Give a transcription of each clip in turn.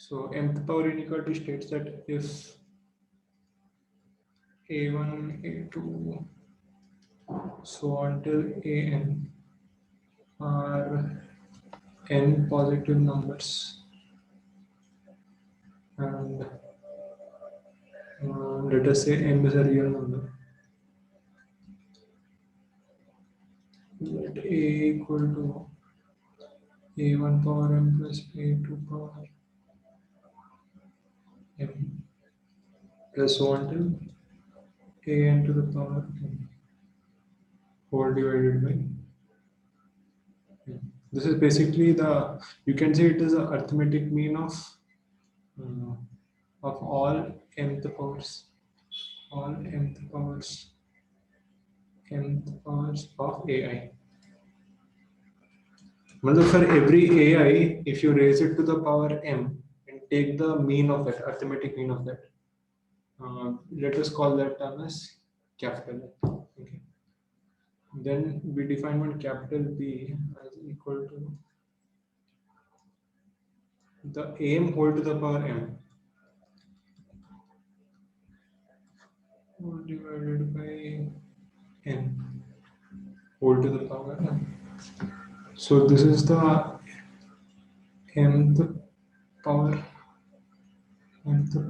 So mth power inequality states that if a1, a2, so on till an are n positive numbers, and let us say m is a real number, let a equal to a1 power m plus a2 power m plus 1 till an to the power m whole divided by m. This is basically you can say it is the arithmetic mean of all mth powers, all mth powers of AI. Well, for every AI, if you raise it to the power m and take the mean of that, arithmetic mean of that, let us call that term as capital. Okay. Then we define one capital B as equal to the am whole to the power m whole divided by n whole to the power m. So this is the mth power of the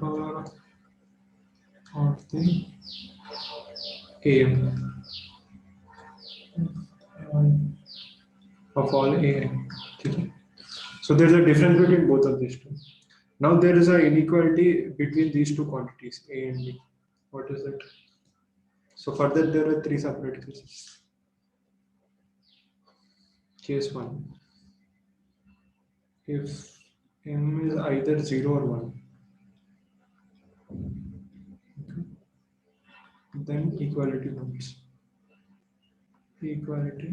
am of all am. Okay. So there's a difference between both of these two. Now there is an inequality between these two quantities, a and b. What is it? So for that there are three separate cases. Case 1. If m is either 0 or 1, then equality holds. Equality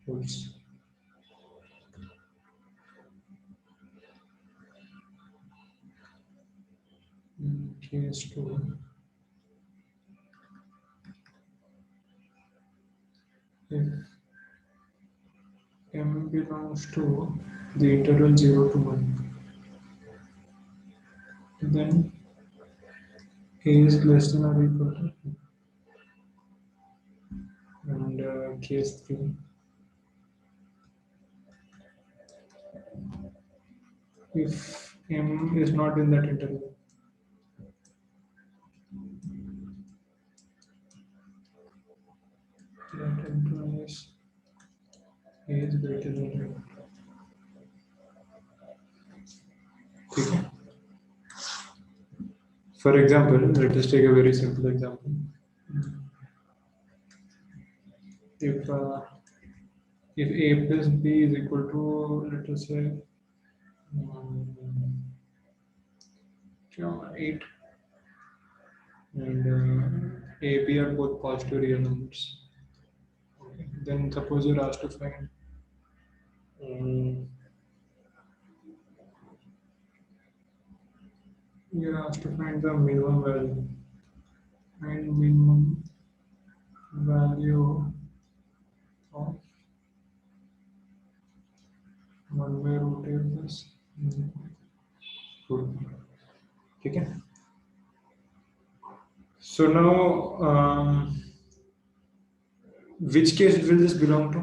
holds. Case 2. If m belongs to the interval 0 to 1, then a is less than or equal to 2. And case 3. If m is not in that interval, that interval is a is greater than 0. Okay. For example, let us take a very simple example. If a plus b is equal to, let us say, 8, and a, b are both positive real numbers. Okay. Then suppose you're asked to find the minimum value, and minimum value of 1 by root a plus root b. Okay. So now, which case will this belong to?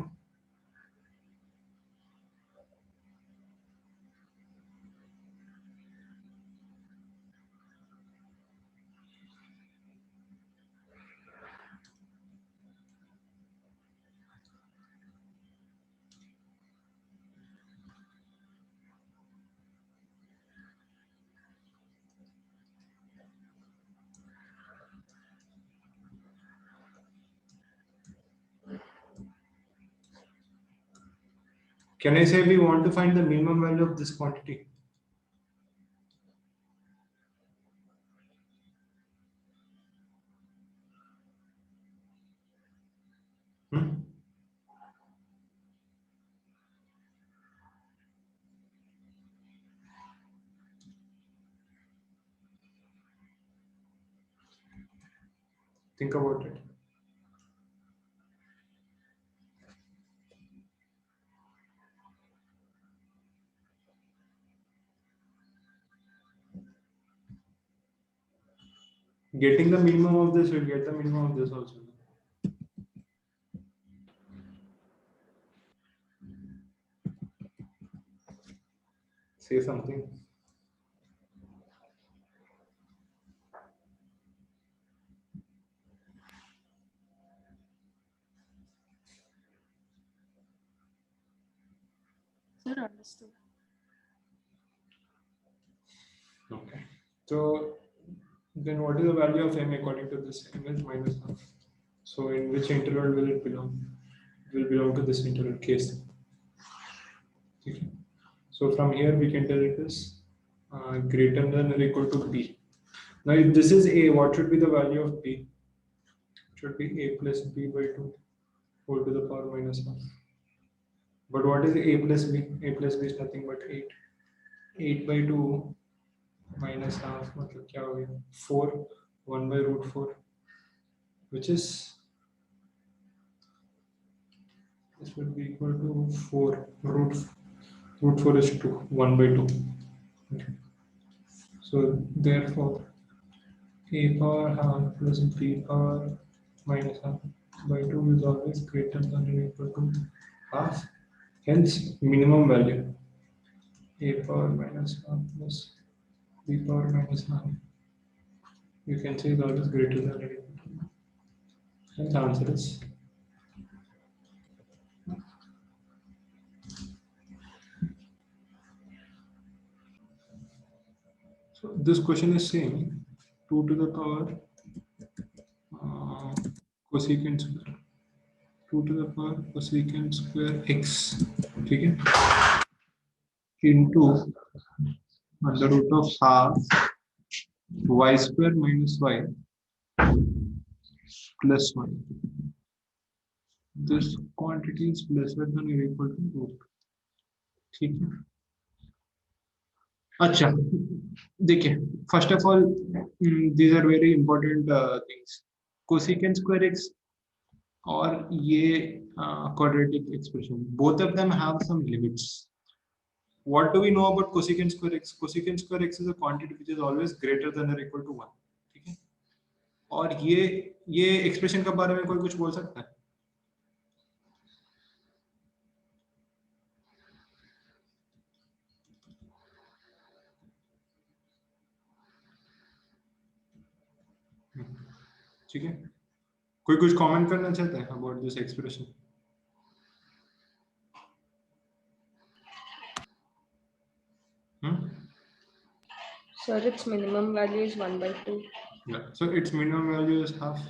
Can I say we want to find the minimum value of this quantity? Think about it. Getting the minimum of this will get the minimum of this also. Say something. Sir, understood. Okay. So then what is the value of m according to this? M is minus half. So in which interval will it belong? It will belong to this interval case. Okay. So from here we can tell it is greater than or equal to b. Now if this is a, what should be the value of b? It should be a plus b by 2 whole to the power minus half. But what is a plus b? A plus b is nothing but 8. 8 by 2 minus half मतलब क्या हो गया 4 1 by root 4 which is this will be equal to 4 root 4 is 2 1 by 2. Okay. So therefore a power half plus b power minus half by 2 is always greater than or equal to half. Hence minimum value a power minus half plus b power minus half. You can say is always greater than or equal to. And the answer is so this question is saying 2 to the power cosecant square 2 to the power cosecant square x ठीक है into under root of half y square minus y plus 1. This quantity is lesser than or equal to root. ठीक है अच्छा देखिए first of all these are very important things cosecant square X और ये quadratic expression both of them have some limits. What do we know about cosecant square x? Cosecant square x is a quantity which is always greater than or equal to 1. ठीक है और ये expression के बारे में कोई कुछ बोल सकता है? ठीक है कोई कुछ कमेंट करना चाहता है about this expression? Sir, its minimum value is 1 by 2. Yeah. So its minimum value is half.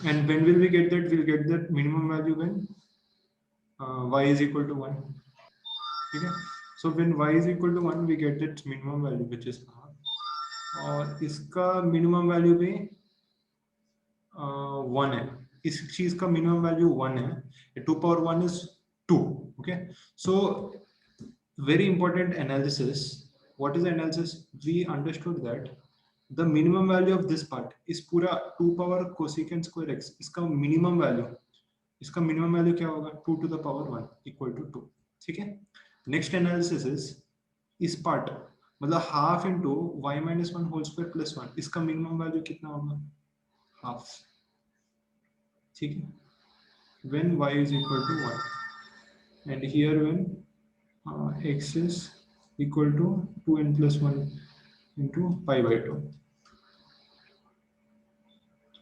And when will we get that? We'll get that minimum value when y is equal to 1. Okay. So when y is equal to 1, we get its minimum value which is half. और इसका minimum value भी 1 है. इस चीज का minimum value 1 है. 2 power 1 is 2. Okay. So very important analysis. What is the analysis? We understood that the minimum value of this part is पूरा 2 power cosecant square x. इसका minimum value क्या होगा 2 to the power 1 equal to 2. ठीक है next analysis is इस part मतलब half into y minus 1 whole square plus 1 इसका minimum value कितना होगा हाफ. ठीक है when y is equal to 1 and here when x is equal to 2n plus 1 into pi by 2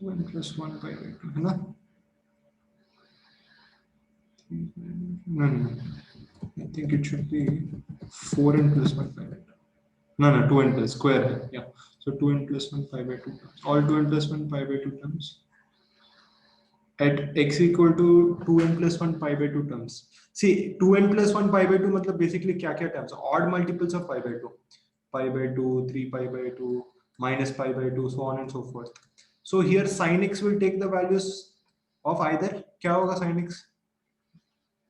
2n plus 1 pi by 2 है ना no I think it should be 4n plus 1 pi by 2 no 2n plus square है yeah so 2n plus 1 pi by 2 terms all 2n plus 1 pi by 2 terms at x equal to 2n plus 1 pi by 2 terms. See 2n plus 1 pi by 2 मतलब basically क्या क्या terms odd multiples of pi by 2 pi by 2 3 pi by 2 minus pi by 2 so on and so forth. So here sin x will take the values of either क्या होगा sin x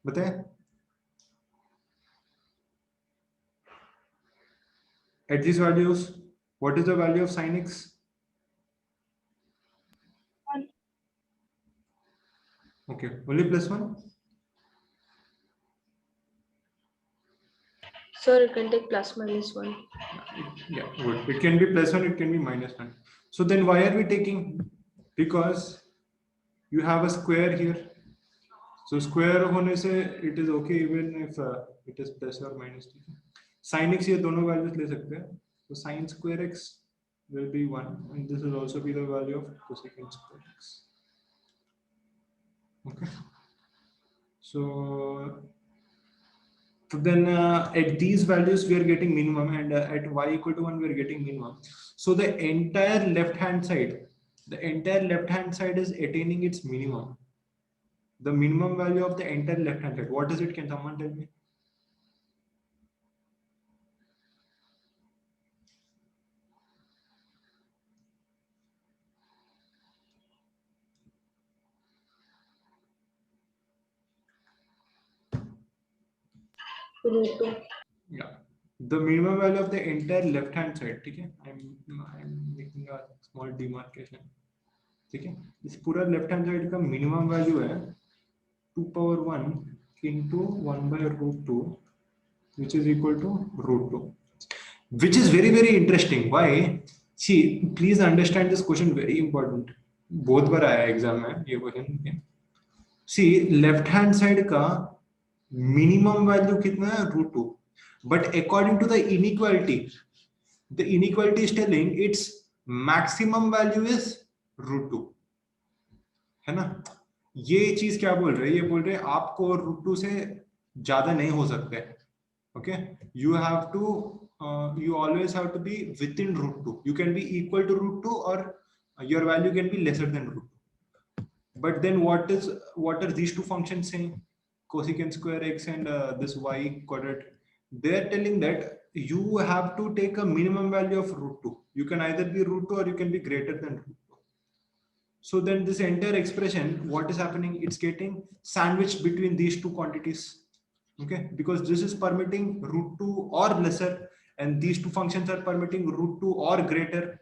बताए at these values what is the value of sin x 1. okay only plus 1 Sir, it can take plus minus 1. Yeah, good. It can be plus 1, it can be minus 1. So then why are we taking? Because you have a square here. So square होने से it is okay even if it is plus or minus. Sin x ये दोनों values ले सकते हैं. So sin square x will be 1 and this will also be the value of cosecant square x. Okay. So then at these values we are getting minimum and at y equal to 1 we are getting minimum. So the entire left hand side is attaining its minimum. The minimum value of the entire left hand side, what is it? Can someone tell me? Root 2. Yeah, the minimum value of the entire left hand side. Okay, I'm making a small demarcation. Okay, this पूरा left hand side का minimum value है 2 power 1 into 1 by root 2, which is equal to root 2, which is very very interesting. Why? See, please understand this question, very important. बहुत बार आया exam में ये question. See, left hand side का minimum value कितना है? root 2. But according to the inequality is telling its maximum value is root 2. है ना? ये चीज क्या बोल रहे हैं? ये बोल रहे हैं आपको root 2 से ज्यादा नहीं हो सकते. Okay, you always have to be within root 2. You can be equal to root 2 or your value can be lesser than root 2. But then what are these two functions saying? Cosecant square x and this y quadrant. They are telling that you have to take a minimum value of root 2. You can either be root 2 or you can be greater than root 2. So then this entire expression, what is happening? It's getting sandwiched between these two quantities. Okay, because this is permitting root 2 or lesser and these two functions are permitting root 2 or greater.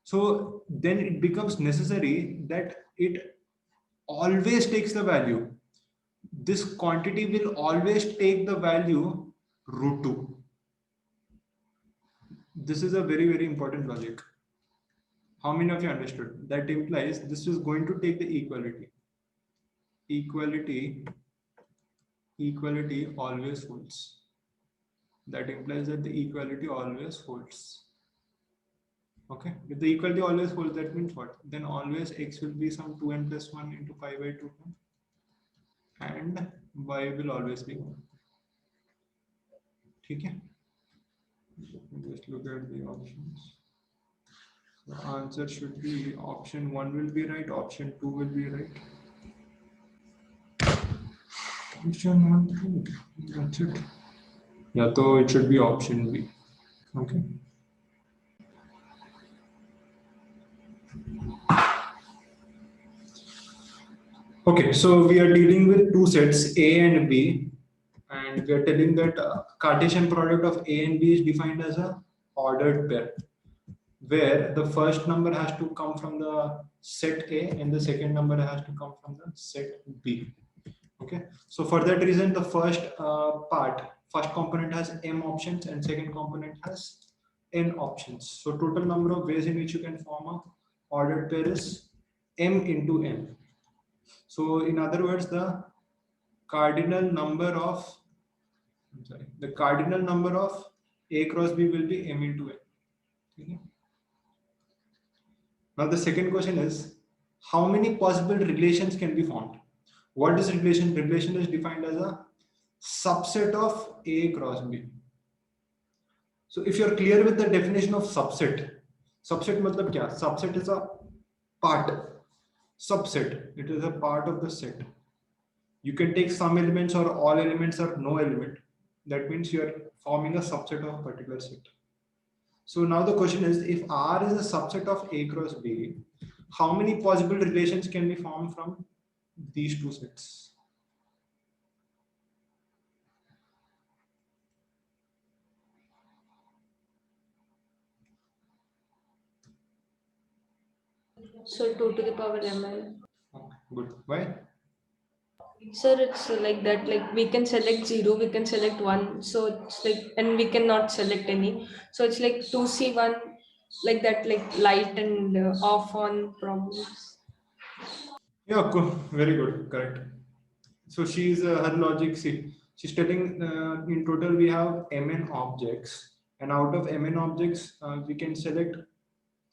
So then it becomes necessary that it always takes the value. This quantity will always take the value root 2. This is a very very important logic. How many of you understood? That implies this is going to take the equality. Equality always holds. That implies that the equality always holds. Okay, if the equality always holds, that means what? Then always x will be some 2n plus 1 into 5 by 2 and y will always be 1. Okay, just look at the options. The answer should be option 1 will be right, option 2 will be right. Option 1, 2, that's it. Yeah, so it should be option B. Okay. Okay, so we are dealing with two sets A and B, and we are telling that Cartesian product of A and B is defined as a ordered pair, where the first number has to come from the set A and the second number has to come from the set B. Okay, so for that reason, the first component has m options and second component has n options. So total number of ways in which you can form a ordered pair is m into n. So in other words, the cardinal number of A cross B will be m into n. Okay. Now the second question is, how many possible relations can be formed? What is relation? Relation is defined as a subset of A cross B. So if you're clear with the definition of subset मतलब क्या? Subset is a part. Subset, it is a part of the set. You can take some elements or all elements or no element. That means you are forming a subset of a particular set. So now the question is, if R is a subset of A cross B, how many possible relations can be formed from these two sets? So 2 to the power ml. Okay, good. Why? Sir, it's like that. Like we can select 0, we can select 1. So it's like, and we cannot select any. So it's like 2C1, like that, like light and off on problems. Yeah, cool. Very good. Correct. So she's her logic. See, she's telling in total we have mn objects, and out of mn objects, we can select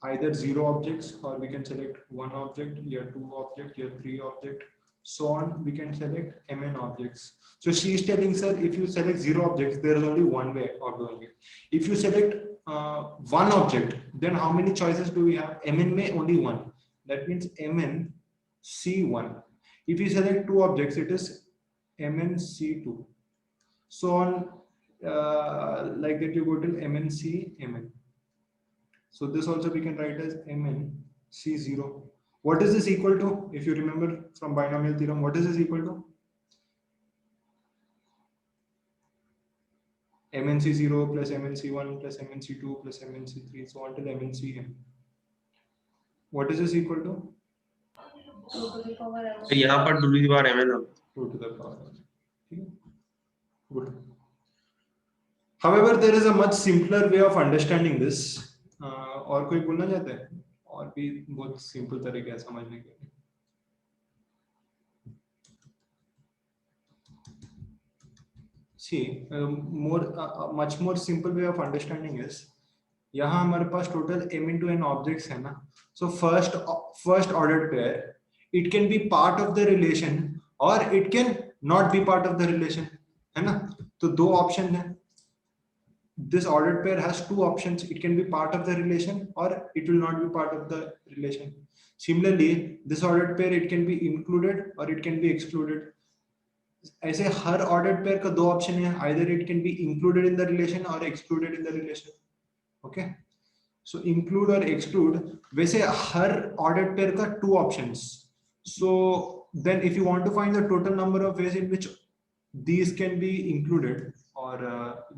either zero objects, or we can select one object, here two object, here three object, so on. We can select mn objects. So she is telling, sir, if you select zero objects, there is only one way of doing it. If you select one object, then how many choices do we have? Mn may only one. That means mn c1. If you select two objects, it is mn c2. So on, like that, you go till mn c mn. So this also we can write as mn c0. What is this equal to? If you remember from binomial theorem, what is this equal to? Mn c0 plus mn c1 plus mn c2 plus mn c3, so on till mn cm. What is this equal to? 2 to the power m. तो यहाँ पर 2 to the power mn 2 to the power n. ठीक है? Good. However, there is a much simpler way of understanding this. और कोई बोलना चाहते हैं? और भी बहुत सिंपल तरीका है समझने के लिए. See, much more simple way of understanding is, यहाँ हमारे पास total m into n objects है ना. So first ordered pair, it can be part of the relation or it can not be part of the relation, है ना. तो दो option है. This ordered pair has two options. It can be part of the relation or it will not be part of the relation. Similarly, this ordered pair, it can be included or it can be excluded. ऐसे हर ordered pair का दो option है. Either it can be included in the relation or excluded in the relation. Okay. So include or exclude. वैसे हर ordered pair का two options. So then if you want to find the total number of ways in which these can be included, or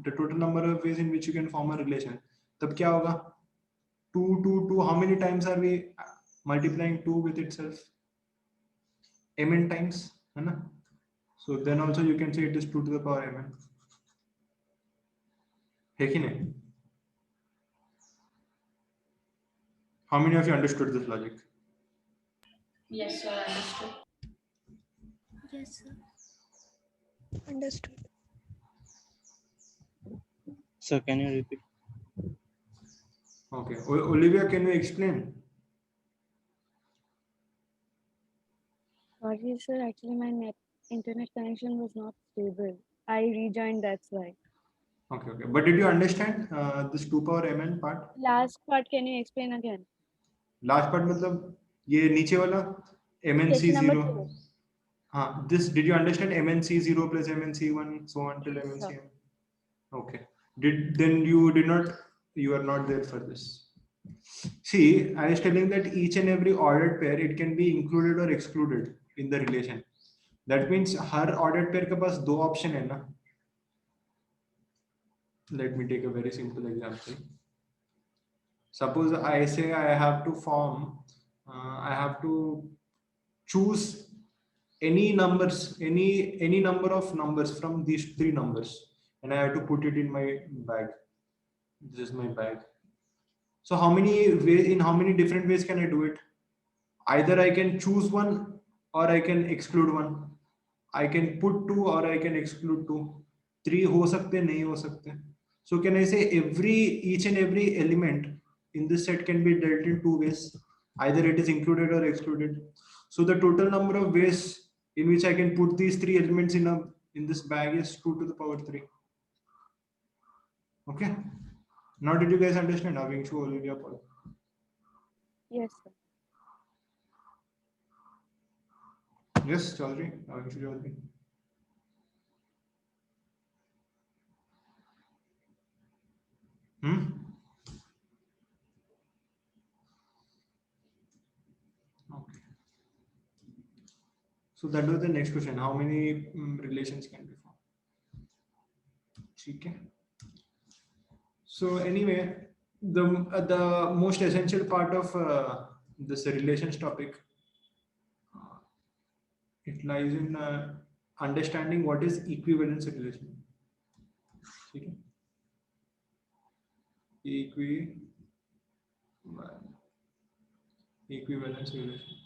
the total number of ways in which you can form a relation, तब क्या होगा? 2, how many times are we multiplying 2 with itself? mn times, है ना? So then also you can say it is 2 to the power mn. है कि नहीं? How many of you understood this logic? Yes, sir, understood. Yes, sir. Understood. Sir, can you repeat? Okay. Olivia, can you explain? Sorry, sir. Actually, my internet connection was not stable. I rejoined, that's why. Okay. But did you understand this 2 power mn part? Last part, can you explain again? Last part मतलब ये नीचे वाला Question number MNC0. 2. हाँ, this did you understand MNC0 plus MNC1 so on till Yes, MNCM? sir. Okay. You are not there for this. See, I was telling that each and every ordered pair, it can be included or excluded in the relation. That means her ordered pair के पास दो option है ना. Let me take a very simple example. Suppose I say I have to form, I have to choose any numbers, any number of numbers from these three numbers, and I have to put it in my bag. This is my bag. So how many ways, in how many different ways can I do it? Either I can choose one or I can exclude one. I can put two or I can exclude two. Three हो सकते, नहीं हो सकते. So can I say each and every element in this set can be dealt in two ways? Either it is included or excluded. So the total number of ways in which I can put these three elements in this bag is 2 to the power 3. Okay. Now did you guys understand? Avingshu, Olivia, Paul? Yes, sir. Yes, Chaudhary. Avingshu, Chaudhary. Okay. So that was the next question. How many relations can be formed? Okay. So anyway, the most essential part of this relations topic, it lies in understanding what is equivalence relation. Okay? Equivalence relation.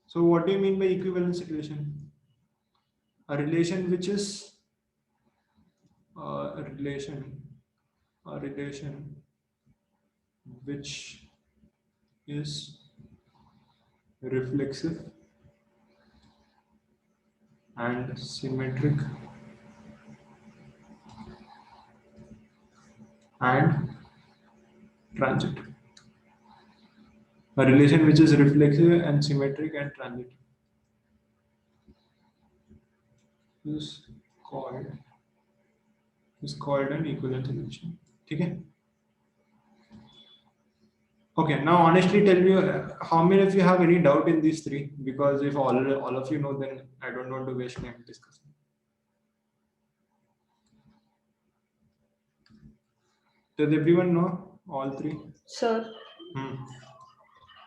So what do you mean by equivalence relation? A relation which is a relation which is reflexive and symmetric and transitive. A relation which is reflexive and symmetric and transitive is called an equivalence relation. Okay. Okay. Now, honestly, tell me how many of you have any doubt in these three? Because if all of you know, then I don't want to waste time discussing. Does everyone know all three? Sir, Hmm.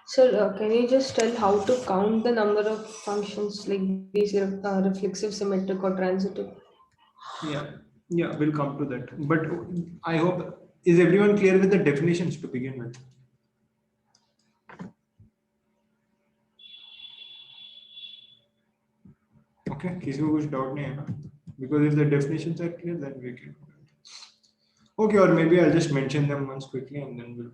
sir, can you just tell how to count the number of functions like these reflexive, symmetric, or transitive? Yeah, we'll come to that. But I hope, is everyone clear with the definitions to begin with? Okay, किसी को कुछ doubt नहीं है ना? Because if the definitions are clear, then we can. Okay, or maybe I'll just mention them once quickly and then we'll.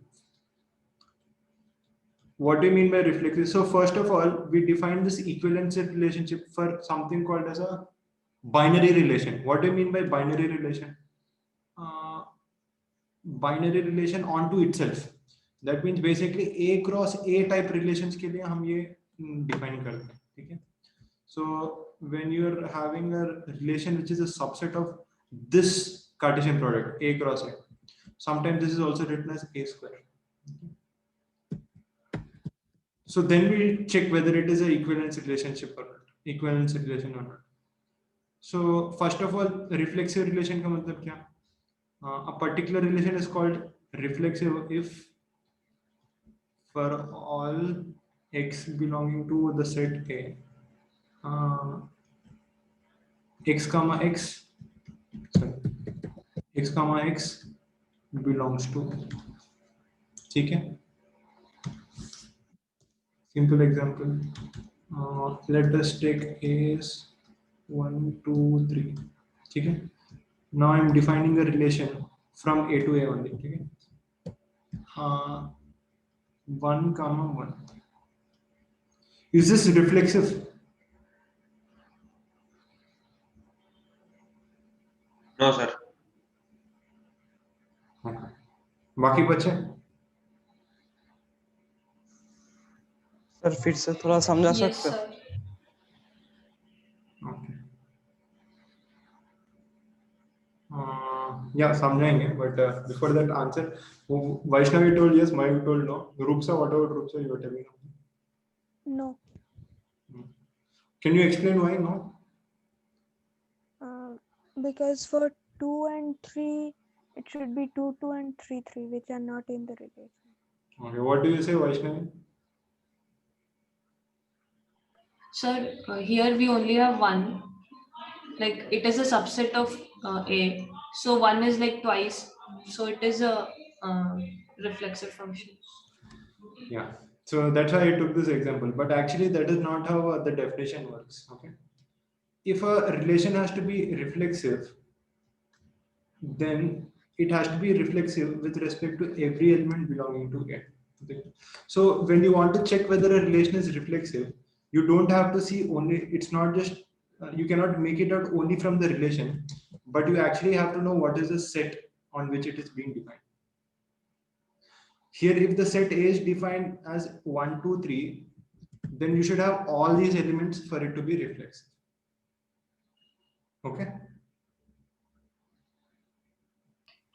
What do you mean by reflexive? So first of all, we define this equivalence relationship for something called as a binary relation. What do you mean by binary relation? Binary relation onto itself. That means basically A cross A type relations के लिए हम ये define करते हैं, ठीक है? So when you're having a relation which is a subset of this Cartesian product A cross A, sometimes this is also written as A square. So then we'll check whether it is an equivalence relationship or not, equivalence relation or not. So first of all, reflexive relation का मतलब क्या? A particular relation is called reflexive if for all x belonging to the set A, x comma x, sorry, x comma x belongs to, ठीक है? Simple example. Let us take A's 1, 2, 3. ठीक है? Now I am defining a relation from A to A only. ठीक है? 1 comma 1. Is this reflexive? No, sir. बाकी बचे? Sir फिर से थोड़ा समझा Yes, सकते हो? sir. Okay. Yeah, समझेंगे, but before that answer, Vaishnavi told yes, Mayur told no. Rupsa, what about Rupsa? You were telling me. No. Can you explain why no? Because for 2 and 3, it should be 2, 2 and 3, 3, which are not in the relation. Okay, what do you say, Vaishnavi? Sir, here we only have one. Like it is a subset of A. So one is like twice. So it is a reflexive function. Yeah. So that's why I took this example. But actually, that is not how the definition works. Okay. If a relation has to be reflexive, then it has to be reflexive with respect to every element belonging to it. Okay. So when you want to check whether a relation is reflexive, you don't have to see only, it's not just, you cannot make it out only from the relation, but you actually have to know what is the set on which it is being defined. Here, if the set A is defined as 1, 2, 3, then you should have all these elements for it to be reflexive. Okay?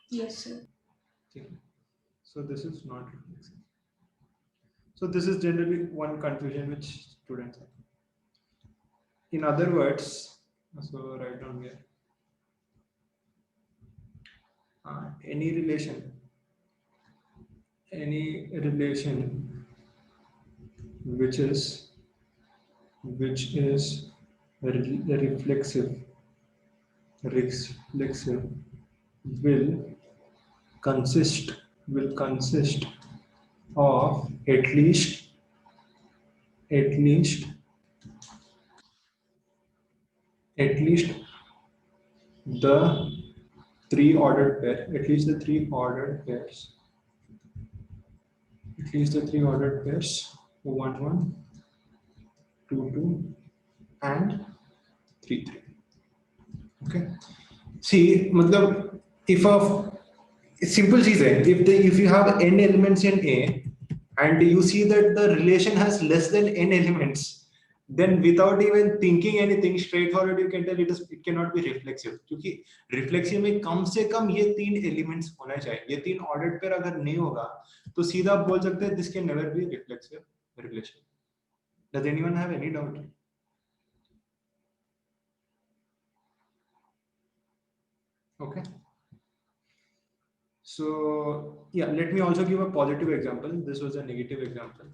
Yes, sir. Okay. So this is not reflexive. So this is generally one confusion which students have. In other words, so write down here. Any relation which is reflexive will consist of at least the three ordered pair at least the three ordered pairs 1 1 2 2 and 3 3. Okay, see मतलब if a simple चीज है, if you have n elements in A and you see that the relation has less than n elements, then without even thinking anything straightforward you can tell it cannot be reflexive, क्योंकि reflexive में कम से कम ये तीन elements होना चाहिए, ये तीन ordered pair अगर नहीं होगा तो सीधा आप बोल सकते हैं this can never be reflexive relation. Does anyone have any doubt? Okay, so yeah, let me also give a positive example. This was a negative example.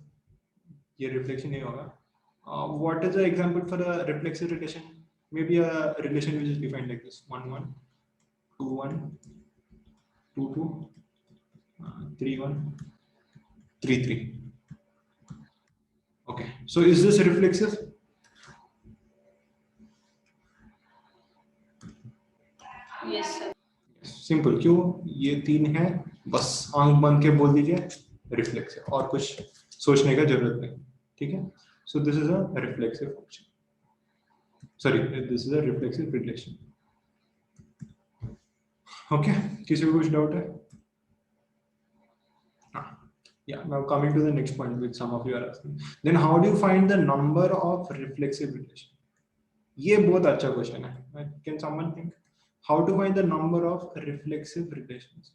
ये reflection नहीं होगा. What is the example for a reflexive relation? Maybe a relation which is defined like this: 1 1 2 1 2 2 3 1 3 3. Okay, so is this reflexive? Yes, sir. Simple, क्यों? ये तीन है, बस आंख बंद के बोल दीजिए रिफ्लेक्सिव, और कुछ सोचने का जरूरत नहीं. ठीक है, so this is a reflexive function, sorry this is a reflexive relation. Okay, किसी को कुछ डाउट है? Yeah, now coming to the next point which some of you are asking, then how do you find the number of reflexive relation? ये बहुत अच्छा question है. Can someone think how to find the number of reflexive relations?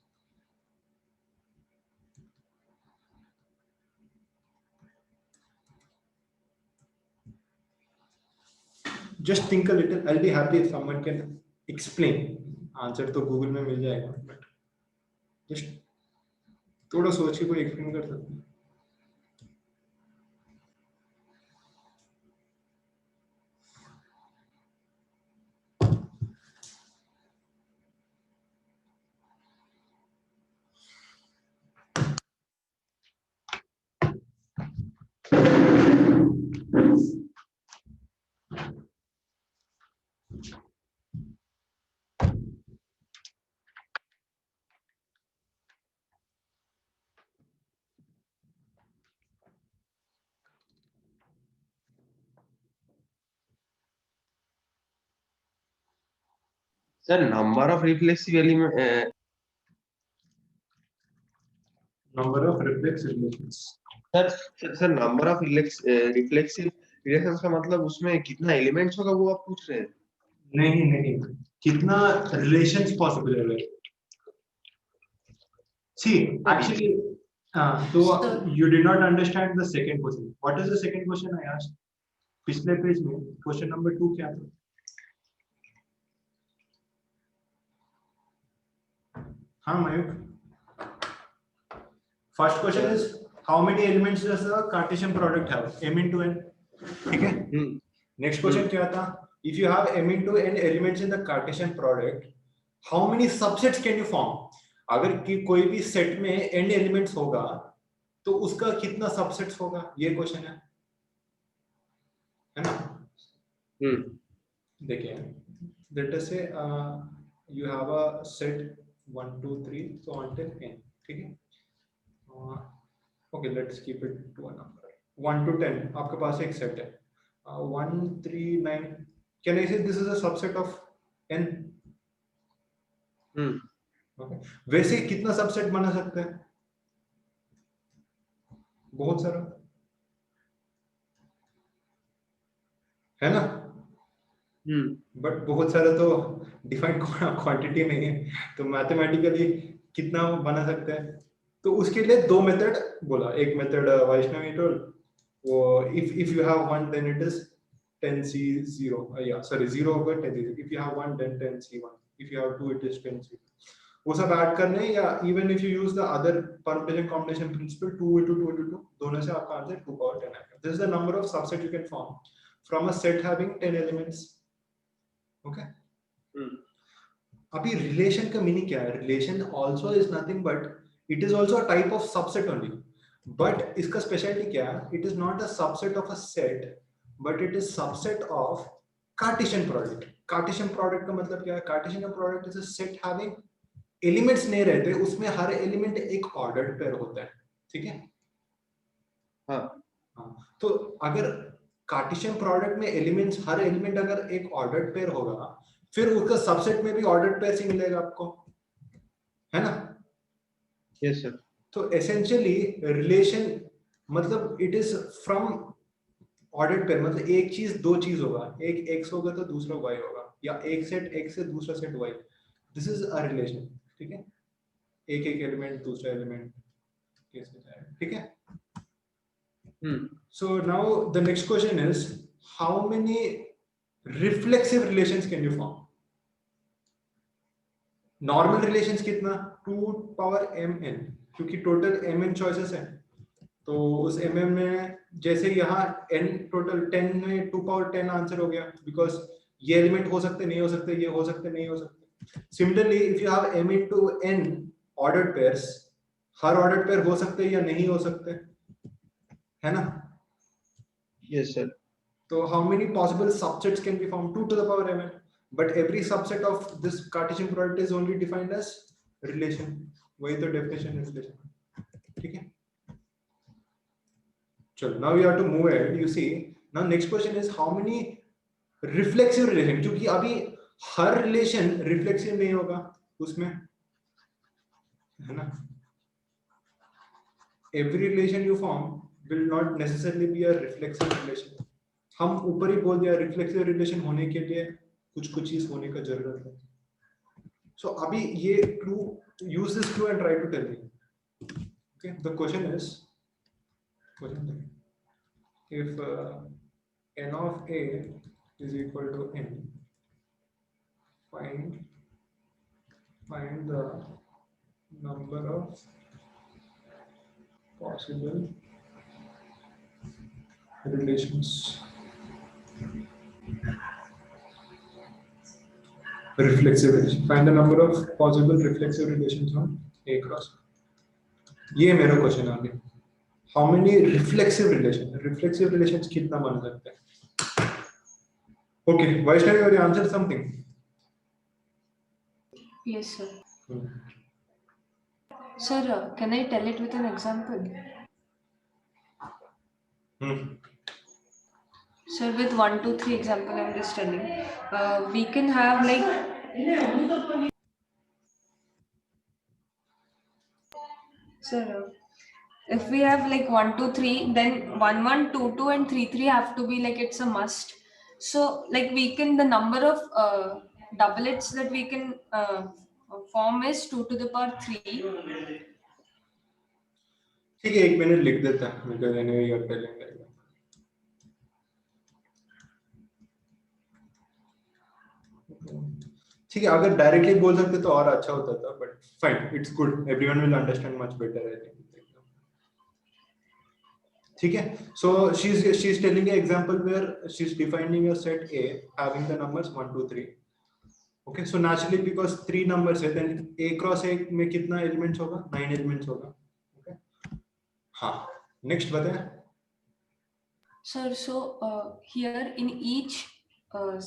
Just think a little. I'll be happy if someone can explain. Answer तो Google में मिल जाएगा, but just थोड़ा सोच के कोई एक्सप्लेन कर सकते हैं. Sir, number of reflexive element. Number of reflexive relations. Sir number of reflexive relations का मतलब उसमें कितना एलिमेंट्स होगा वो आप पूछ रहे हैं? नहीं, कितना relations possible है? See, actually, so you did not understand the second question. What is the second question I asked? पिछले पेज में क्वेश्चन नंबर 2 क्या था? हाँ Mayuk, first question is how many elements does the Cartesian product have? m into n. ठीक है, next question क्या था? If you have m into n elements in the Cartesian product, how many subsets can you form? अगर कि कोई भी set में n elements होगा तो उसका कितना सबसेट्स होगा, ये क्वेश्चन है ना? देखिए, लेट अस से you have a set 1 2 3 so until n. ठीक है, okay, let's keep it to a number 1 to 10. आपके पास एक सेट है 1 3 9. can I say this is a subset of n? okay, वैसे कितना सबसेट बना सकते हैं? बहुत सारा है ना, बट बहुत सारा तो डिफाइंड क्वांटिटी नहीं है, तो मैथमेटिकली कितना बना सकते हैं? तो उसके लिए दो मेथड बोला. एक मेथड वैष्णवी टोल, वो if you have 1 then it is 10c0, या सॉरी 0 होगा 10c. If you have 1 then 10c1, if you have 2 it is 10c. वो सब ऐड करने, या even if you use the other permutation combination principle 2 into 2 into 2, दोनों से आपका answer 2 power 10 आएगा. This is the number of subset you can form from a set having 10 elements. Okay. अभी relation का मीनिंग क्या है? Relation also is nothing but it is also a type of subset only, but इसका speciality क्या है? It is not a subset of a set but it is subset of Cartesian product. Cartesian product का मतलब क्या है? Cartesian product is a set having elements नहीं रहते, उसमें हर एलिमेंट एक ऑर्डर्ड पेयर होता है. ठीक है. हाँ. तो अगर कार्टेशियन प्रोडक्ट में एलिमेंट्स, हर एलिमेंट अगर एक ऑर्डर्ड पेयर होगा, फिर उसका सबसेट में भी ऑर्डर्ड पेयर ही मिलेगा आपको, है ना? Yes sir. तो एसेंशियली रिलेशन मतलब it is from ordered pair, मतलब एक चीज दो चीज होगा, एक एक्स होगा तो दूसरा वाई होगा, या एक सेट एक्स से दूसरा set Y. This is a relation. ठीक है. एक एक एलिमेंट दूसरा एलिमेंट कैसे जाएगा. ठीक है. So now the next question is, how many reflexive relations can you form? Normal relations कितना? 2 power mn, क्योंकि टोटल mn choices है, तो उस mm में जैसे यहाँ n टोटल 10 में 2 power 10 आंसर हो गया, बिकॉज ये एलिमेंट हो सकते नहीं हो सकते, ये हो सकते नहीं हो सकते. Similarly if you have m into n ordered pairs, her ordered pair हो सकते या नहीं हो सकते, है ना? Yes sir. So how many possible subsets can be formed? 2 to the power mn. But every subset of this Cartesian product is only defined as relation. वही तो definition is relation. ठीक है. चलो, now we have to move ahead. You see, now next question is how many reflexive relation? क्योंकि अभी हर relation reflexive नहीं होगा उसमें, है ना? Every relation you form will not necessarily be a reflexive relation. हम ऊपर ही बोल दिया रिफ्लेक्सिव रिलेशन होने के लिए कुछ कुछ चीज होने का जरूरत है. सो अभी ये clue, use this clue and try to tell me. Okay. The question is, इफ n of a is equal to n, find the number of possible relations. Reflexive relation. Find the number of possible reflexive relations on A cross. ये मेरा question है अभी. How many reflexive relations? Reflexive relations कितना बन सकते हैं? Okay, Vaishnavi, you answer something. Yes, sir. Sir, can I tell it with an example? Sir, with 1, 2, 3 example, I'm just telling. We can have like. Sir, if we have like 1, 2, 3, then 1, 1, 2, 2, and 3, 3 have to be like it's a must. So like we can, the number of doublets that we can form is 2 to the power 3. ठीक है, 1 minute लिख देता है, because anyway you are telling that. ठीक है, अगर directly बोल सकते तो और अच्छा होता था, but fine, it's good, everyone will understand much better, I think. ठीक है. So she is telling an example where she is defining a set A having the numbers 1, 2, 3. Okay, so naturally because 3 numbers है, then A cross A में कितना elements होगा? 9 elements होगा. Okay. हाँ, next बताएं. Sir, so here in each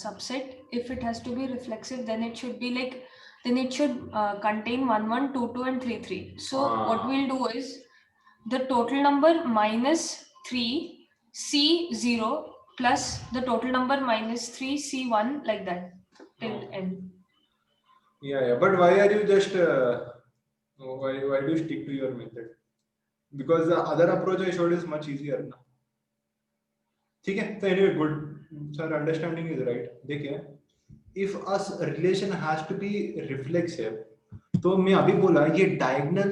subset, if it has to be reflexive, then it should be like, then it should contain 1, 1, 2, 2, and 3, 3. So what we'll do is the total number minus 3 C0 plus the total number minus 3 C1, like that till end. Yeah, but why are you just why do you stick to your method? Because the other approach I showed is much easier ना. ठीक है. तो anyway, good sir, understanding is right. देखिए, if a relation has to be reflexive, तो मैं अभी बोला ये diagonal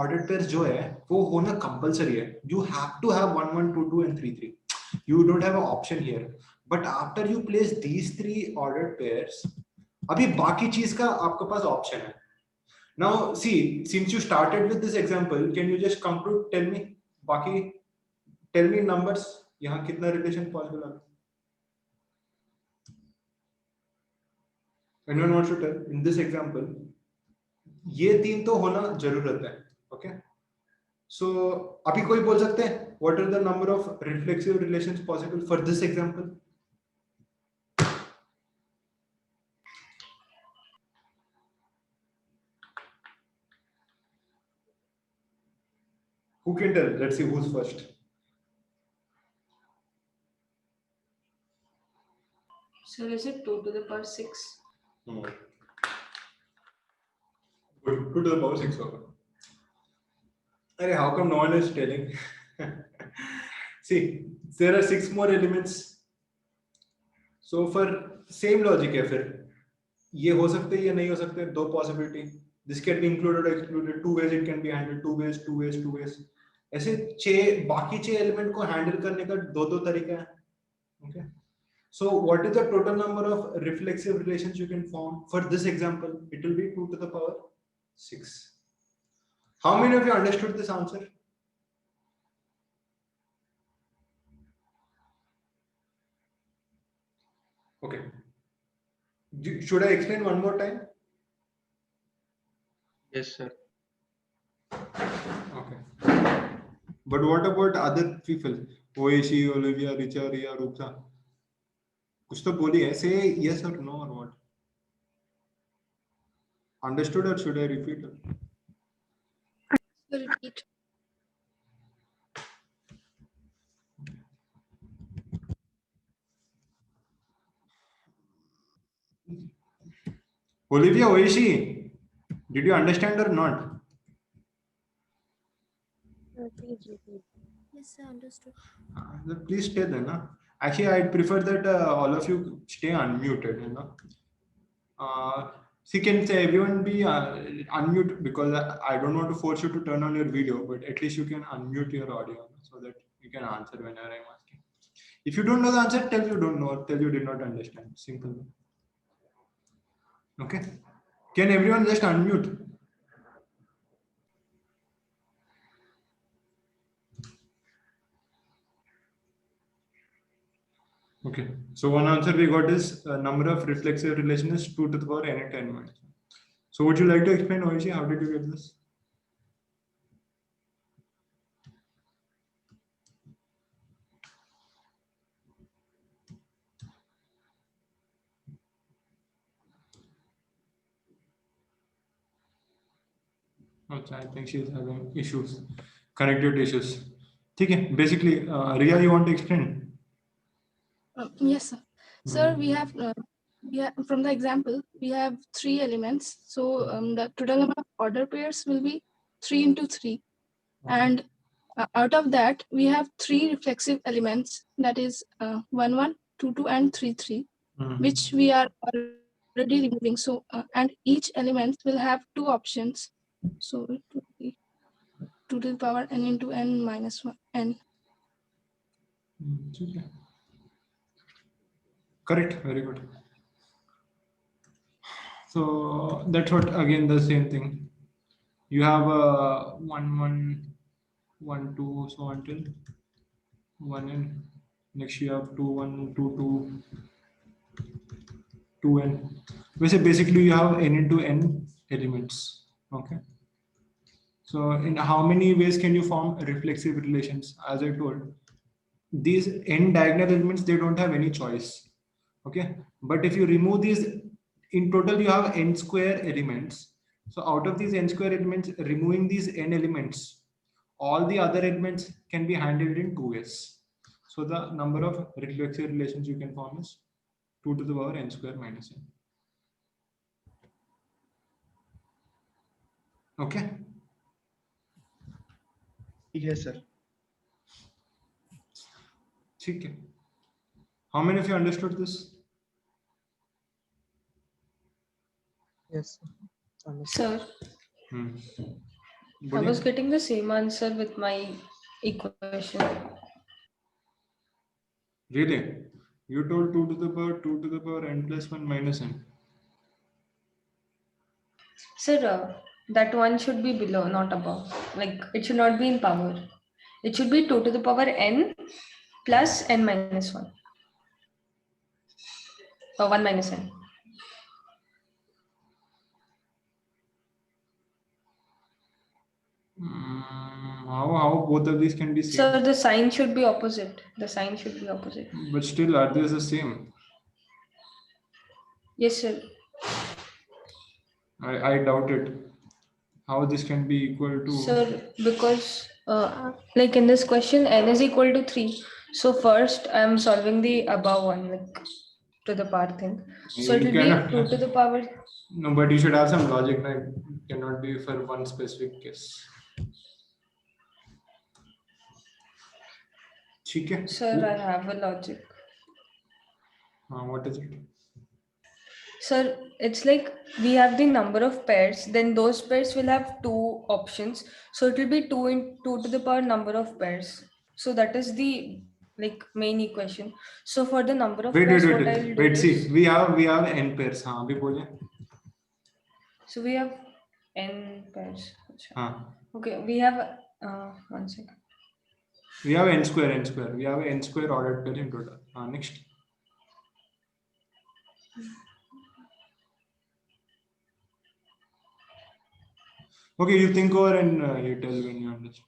ordered pairs जो है वो होना कंपलसरी है. You have to have 1, 1, 2, 2 and 3, 3. You don't have an option here. But after you place these 3 ordered pairs, अभी बाकी चीज का आपके पास ऑप्शन है. Now, see, since you started with this example, can you just conclude? Tell me, Baki, tell me numbers. यहाँ कितना relation possible है? Anyone wants to tell? In this example, ये तीन तो होना जरूरत है. Okay. So, अभी कोई बोल सकते हैं? What are the number of reflexive relations possible for this example? Who can tell? Let's see who's first. Sir, is it 2 to the power 6? Good. 2 to the power 6 होगा. Arey, how come no one is telling? See, there are 6 more elements. So for same logic है फिर ये हो सकते हैं या नहीं हो सकते, दो possibility. This can be included or excluded. Two ways it can be handled. Two ways. ऐसे बाकी 6 एलिमेंट को हैंडल करने का दो तरीका है. Okay. So what is the total number of reflexive relations you can form for this example? It will be 2 to the power 6. How many of you understood this answer? Okay. Should I explain one more time? Yes, sir. Okay. But what about other people? Oishi, Olivia, Richa, Ria, Rupsa. कुछ तो बोलिए. Say yes or no or what? Understood or should I repeat? Repeat. Olivia, Oishi, did you understand or not? Yes, I understood. Then please stay there, na? Actually, I'd prefer that all of you stay unmuted, you know. See, can say everyone be unmute, because I don't want to force you to turn on your video, but at least you can unmute your audio so that you can answer whenever I'm asking. If you don't know the answer, tell you don't know, tell you did not understand. Simple. Okay. Can everyone just unmute? Okay, so one answer we got is number of reflexive relation is 2 to the power n into n minus 1. So would you like to explain, Oishi, how did you get this? Okay, I think she's having issues, connectivity issues. Okay, basically, Ria, you want to explain? Yes, sir. Sir, we have from the example, we have 3 elements. So the total number of order pairs will be 3 into 3. And out of that, we have 3 reflexive elements, that is 1, 1, 2, 2, and 3, 3, which we are already removing. So, and each element will have 2 options. So it will be 2 to the power n into n minus 1 n. Okay. Correct, very good. So that's what, again, the same thing. You have 1, 1, 1, 2, so until 1 n. Next you have 2, 1, 2, 2, 2 n. Basically you have n into n elements. Okay. So in how many ways can you form reflexive relations? As I told, these n diagonal elements, they don't have any choice. Okay, but if you remove these, in total you have n square elements. So out of these n square elements, removing these n elements, all the other elements can be handled in 2 ways. So the number of reflexive relations you can form is 2 to the power n square minus n. Okay. Yes, sir. Okay. How many of you understood this? Yes. Understood. Sir, I Buddy? was getting the same answer with my equation. Really? You told 2 to the power n plus 1 minus n. Sir, that one should be below, not above. Like it should not be in power. It should be 2 to the power n plus n minus 1 or 1 minus n. How both of these can be same? So the sign should be opposite. The sign should be opposite. But still, are these the same? Yes, sir. I doubt it. How this can be equal to? Sir, because like in this question, n is equal to 3. So first I am solving the above one, like to the power thing. So it You will be cannot- 2 to the power. No, but you should have some logic, right? It cannot be for one specific case. ठीक है? Sir, I have a logic. What is it? Sir, it's like we have the number of pairs, then those pairs will have 2 options. So it will be 2 to the power number of pairs. So that is the like main equation. So for the number of pairs, what I will do Wait. See, is, we have n pairs. हाँ, अभी बोलिए. so we have n pairs. Achha. हाँ. Okay, we have 1 second. We have n square. We have n square ordered pair in total. Next. Okay, you think over and you tell when you understand.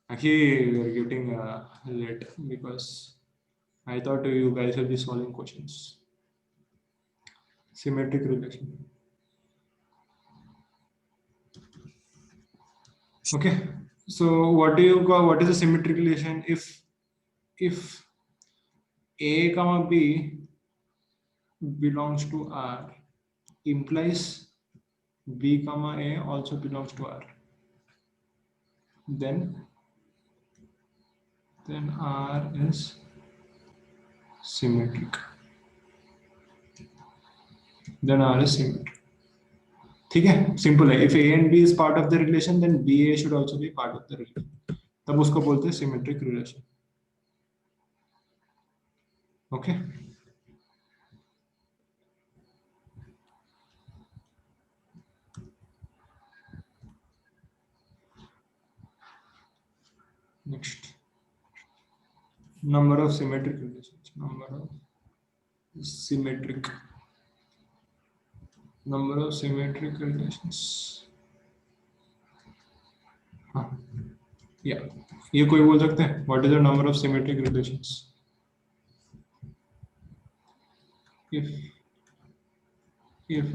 Actually, we are getting late because I thought you guys will be solving questions. Symmetric relation. Okay, so what do you call? What is a symmetric relation? If A comma B belongs to R, implies B comma A also belongs to R. Then R is symmetric. Then R is symmetric. ठीक है, simple है. If A and B is part of the relation, then BA should also be part of the relation. तब उसको बोलते हैं symmetric relation. Okay. Next. Number of symmetric relations. Number of symmetric relations. हाँ. Yeah. ये कोई बोल सकते हैं? What is the number of symmetric relations? If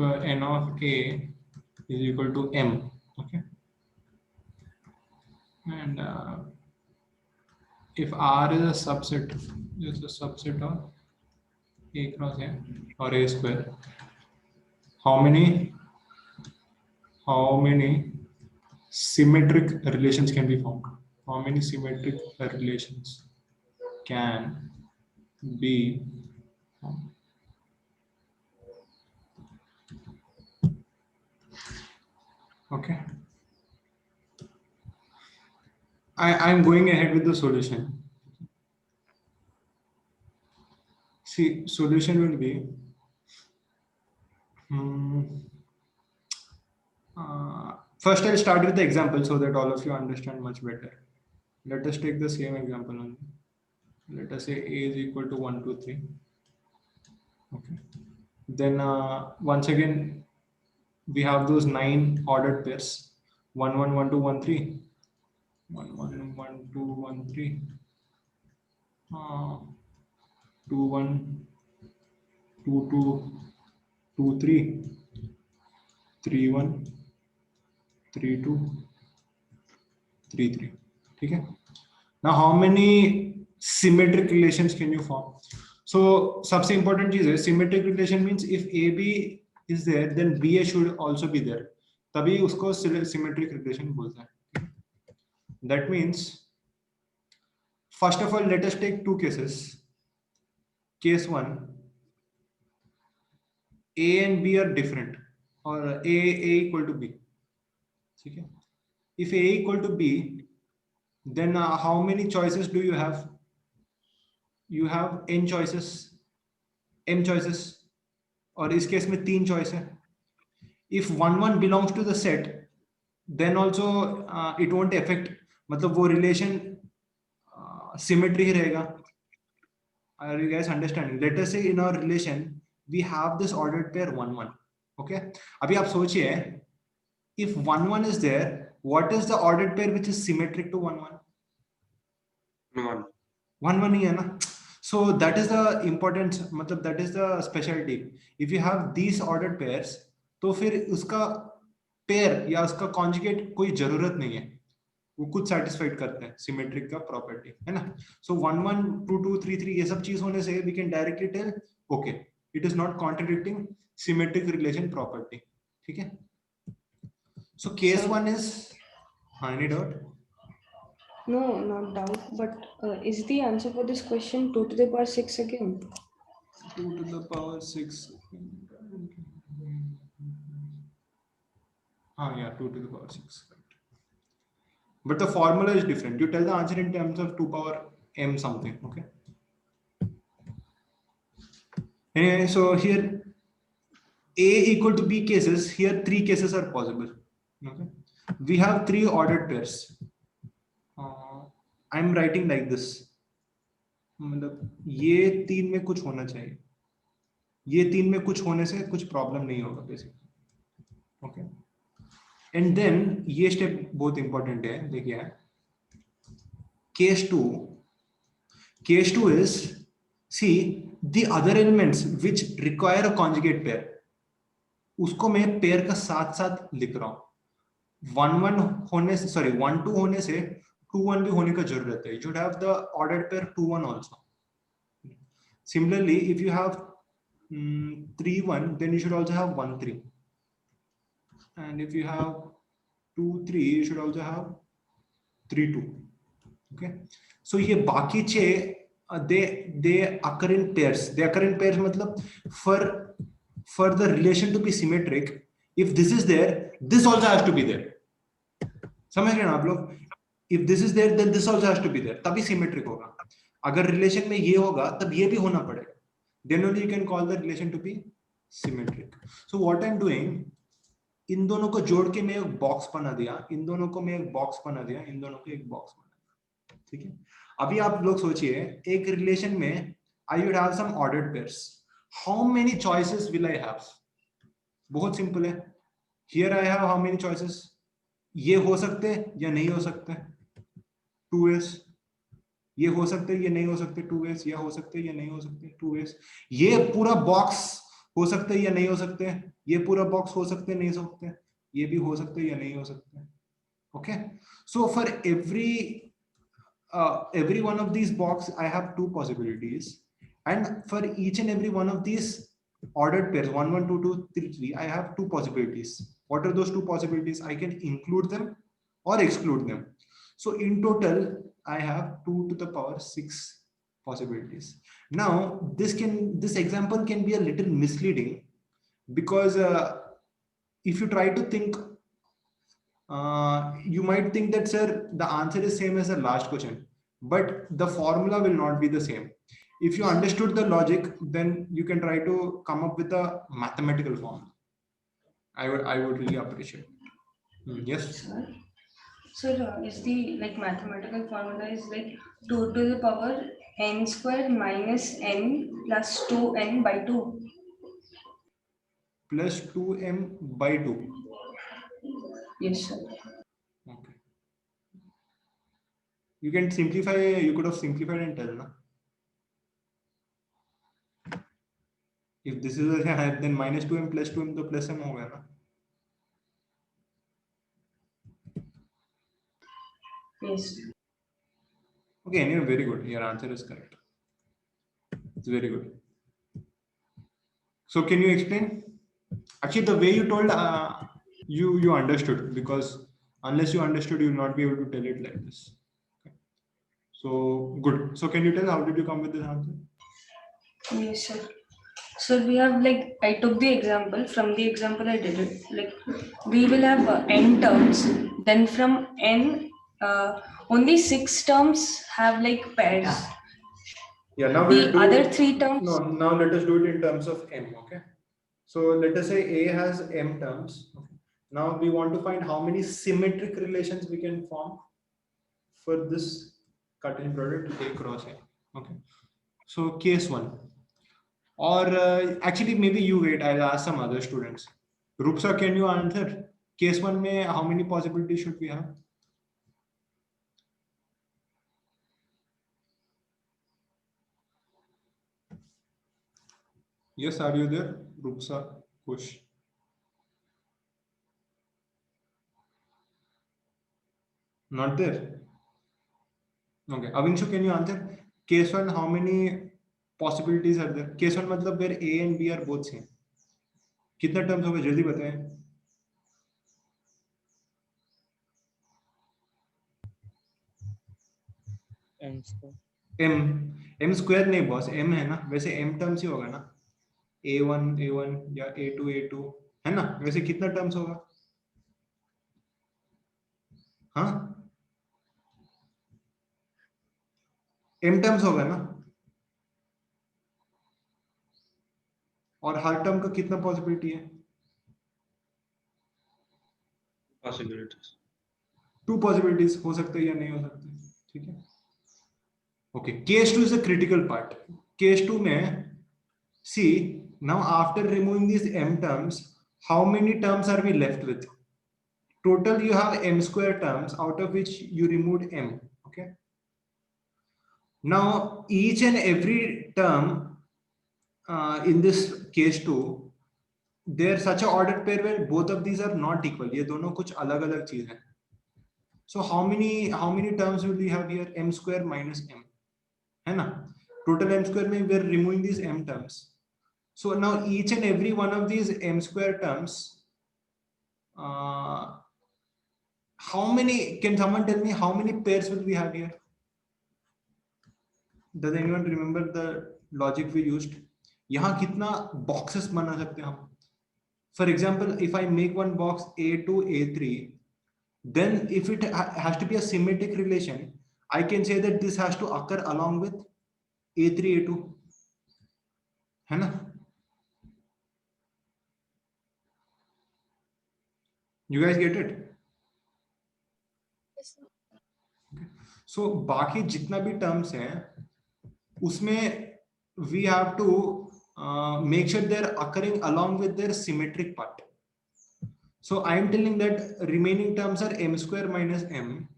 n of A is equal to m, okay, and if R is a subset of A cross A or A square, how many symmetric relations can be formed? How many symmetric relations can be formed? Okay. I'm going ahead with the solution. See, solution will be first I'll start with the example so that all of you understand much better. Let us take the same example only. Let us say A is equal to 1, 2, 3. Okay. Then once again, we have those 9 ordered pairs. 1, 1, 1, 2, 1, 3. 1, 1, 1, 2, 1, 3. 2, 1, 2, 2, 2, 3. 3, 1, 3, 2, 3, 3. Okay. Now, how many symmetric relations can you form? So, सबसे important चीज है, symmetric relation means if AB is there, then BA should also be there. तभी उसको symmetric relation बोलते हैं. That means, first of all, let us take 2 cases. Case 1, A and B are different, or A equal to B. Okay. If A equal to B, then how many choices do you have? you have n choices, m choices, और इस case में 3 choice है. If 1 belongs to the set, then also it won't affect, मतलब वो relation symmetry ही रहेगा. Are you guys understanding? Let us say in our relation we have this ordered pair 1 1. Okay, अभी आप सोचिए, if 1 1 is there, what is the ordered pair which is symmetric to 1 1? 1 1 1 ही है ना. So that is the importance, मतलब that is the specialty. If you have these ordered pairs, तो फिर उसका pair या उसका conjugate कोई जरूरत नहीं है, वो खुद satisfied करते हैं सिमेट्रिक का प्रॉपर्टी, है ना. सो 1 1 2 2 3 3 ये सब चीज होने से we can directly tell okay it is not contradicting symmetric relation property. ठीक है. सो केस 1 इज, हाँ, any doubt? No, not doubt, but is the answer for this question 2 to the power 6 again? 2 to the power 6. Yeah, 2 to the power 6. But the formula is different. You tell the answer in terms of 2 power m something. Okay. Anyway, so here a equal to b cases, here 3 cases are possible. Okay. We have 3 ordered pairs. I'm writing like this. मतलब ये 3 में कुछ होना चाहिए, ये 3 में कुछ होने से कुछ प्रॉब्लम नहीं होगा बेसिकली. ओके. एंड देन ये स्टेप बहुत इंपॉर्टेंट है, देखिए. Case 2 is, see the other elements which require a conjugate pair, उसको मैं पेयर का साथ साथ लिख रहा हूं. 1 1 होने से, सॉरी 1 2 होने से 2 1 भी होने का जरूरत है. You should have the ordered pair 2 1 also. Similarly, if you have 3 1, then you should also have 1 3. And if you have 2 3, you should also have 3 2. Okay. So ये बाकी 6 they occur in pairs. They occur in pairs मतलब for the relation to be symmetric, if this is there, this also has to be there. समझ रहे हैं ना आप लोग? If this is there, then this also has to be there. तभी symmetric होगा. अगर relation में ये होगा तब ये भी होना पड़ेगा. Then only you can call the relation to be symmetric. So what I'm doing, इन दोनों को जोड़ के मैं एक बॉक्स बना दिया, इन दोनों को मैं एक बॉक्स बना दिया, इन दोनों को एक बॉक्स बना दिया. ठीक है. अभी आप लोग सोचिए, एक रिलेशन में I would have some ordered pairs. How many choices will I have? बहुत सिंपल है. Here I have how many choices? ये हो सकते या नहीं हो सकते 2 ways. ये हो सकते ये नहीं हो सकते 2 ways. ये हो सकते ये नहीं हो सकते 2 ways. ये पूरा बॉक्स हो सकते या नहीं हो सकते, ये पूरा बॉक्स हो सकते नहीं हो सकते, ये भी हो सकते या नहीं हो सकते. Okay. So for every one of these box I have 2 possibilities, and for each and every one of these ordered pairs 1 1 2 2 3 3 I have 2 possibilities. What are those 2 possibilities? I can include them or exclude them. So in total I have 2 to the power 6 possibilities. Now this example can be a little misleading, because if you try to think, you might think that, sir, the answer is same as the last question, but the formula will not be the same. If you understood the logic, then you can try to come up with a mathematical formula. I would really appreciate it. Yes. Sir, is the like mathematical formula is like 2 to the power n square minus n plus 2n by 2. Plus 2m by 2. Yes, sir. Okay. You can simplify. You could have simplified and tell, na? If this is a then minus 2m plus 2m तो plus m हो गया ना. Yes. Okay, anyway, very good. Your answer is correct. It's very good. So can you explain? Actually, the way you told, you understood, because unless you understood, you will not be able to tell it like this. Okay. So good. So can you tell how did you come with this answer? Yes, sir. So we have like, I took the example, from the example I did it. Like we will have n terms, then from n, only 6 terms have like pairs. Yeah, now we'll The do other three terms. no. Now let us do it in terms of m. Okay. So let us say A has m terms. Okay. Now we want to find how many symmetric relations we can form for this Cartesian product A cross A. Okay. So case one, or actually maybe you wait. I'll ask some other students. Rupsa, can you answer? Case one, mein how many possibilities should we have? Yes, are you there, Rupsa? Kush. Not there. Okay. Avinshu, can you answer? Case one, how many possibilities are there? Case one मतलब where A and B are both same. कितना terms होगा जल्दी बताएं. M square. M square नहीं boss, M है ना, वैसे M terms ही होगा ना. A1 या A2 है ना, वैसे कितना टर्म्स होगा? हाँ, M टर्म्स होगा ना. और हर टर्म का कितना पॉसिबिलिटी है? पॉसिबिलिटीज 2 पॉसिबिलिटीज हो सकते हैं या नहीं हो सकते. ठीक है. Okay, case 2 is the critical part. Case 2 में see now after removing these m terms, how many terms are we left with? Total you have m square terms, out of which you removed m. Okay, now each and every term in this case 2, there's such a ordered pair where both of these are not equal. ये दोनों कुछ अलग अलग चीज है. So how many terms will we have here? M square minus m है ना. Total m square में we are removing these m terms. So now each and every one of these m square terms, how many, can someone tell me how many pairs will we have here? Does anyone remember the logic we used? यहाँ कितना boxes बना सकते हैं हम? For example, if I make one box A2 A3, then if it has to be a symmetric relation, I can say that this has to occur along with A3 A2 है ना. You guys get it? Yes, sir. So बाकी जितना भी terms हैं उसमें we have to make sure they're occurring along with their symmetric part. So I am telling that remaining terms are m square minus m,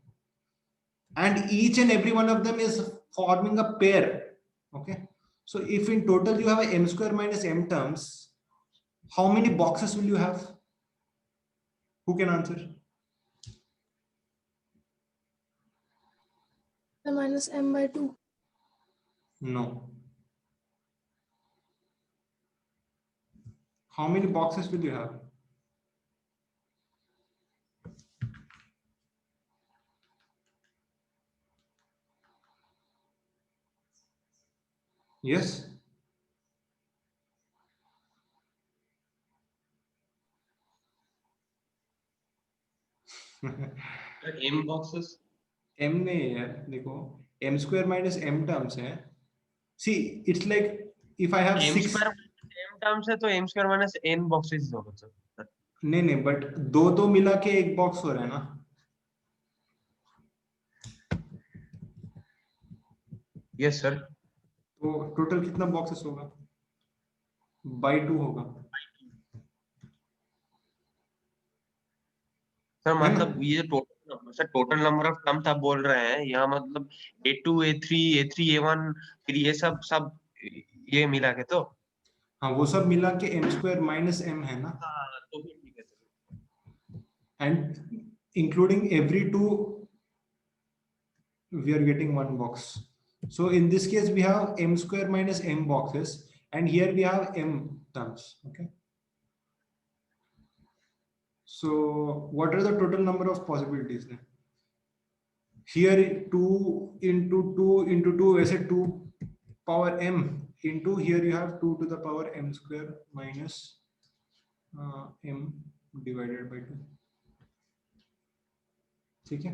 and each and every one of them is forming a pair. Okay, so if in total you have a m square minus m terms, how many boxes will you have? Who can answer? Minus m by 2. No. How many boxes will you have? Yes. m boxes. m नहीं है यार, देखो m square minus m terms है. See, it's like if I have m 6. square m terms है तो m square minus n boxes होगा sir. नहीं but दो मिला के एक बॉक्स हो रहा है ना. Yes sir. तो टोटल कितना बॉक्सेस होगा? बाई 2 होगा. सर है ना? मतलब ये टोटल नंबर ऑफ टर्म्स आप बोल रहे हैं यहाँ, मतलब A2 A3 A3 A1 फिर ये सब ये मिला के तो. हाँ, वो सब मिला के m square minus m है ना. हाँ तो फिर ठीक है sir. And including every 2 we are getting one box. So in this case we have m square minus m boxes, and here we have m terms. Okay, so what are the total number of possibilities then? Here 2 into 2 into 2, वैसे 2 power m into here you have 2 to the power m square minus m divided by 2. ठीक है?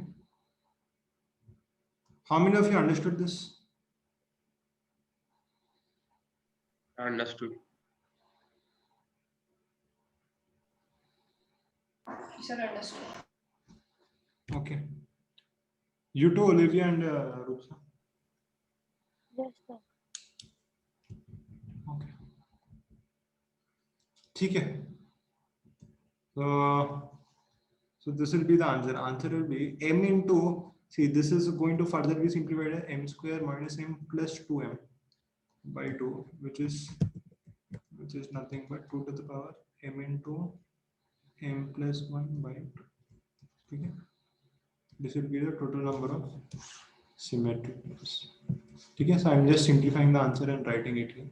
How many of you understood this? Understood. Sir, understood. Okay. You too, Olivia and Rupsa. Yes, sir. Okay. ठीक है. So this will be the answer. Answer will be m into, see, this is going to further be simplified as m square minus m plus 2m by 2, which is nothing but 2 to the power m into m plus 1 by 2. Okay. This will be the total number of symmetric pairs. Okay, so I'm just simplifying the answer and writing it here.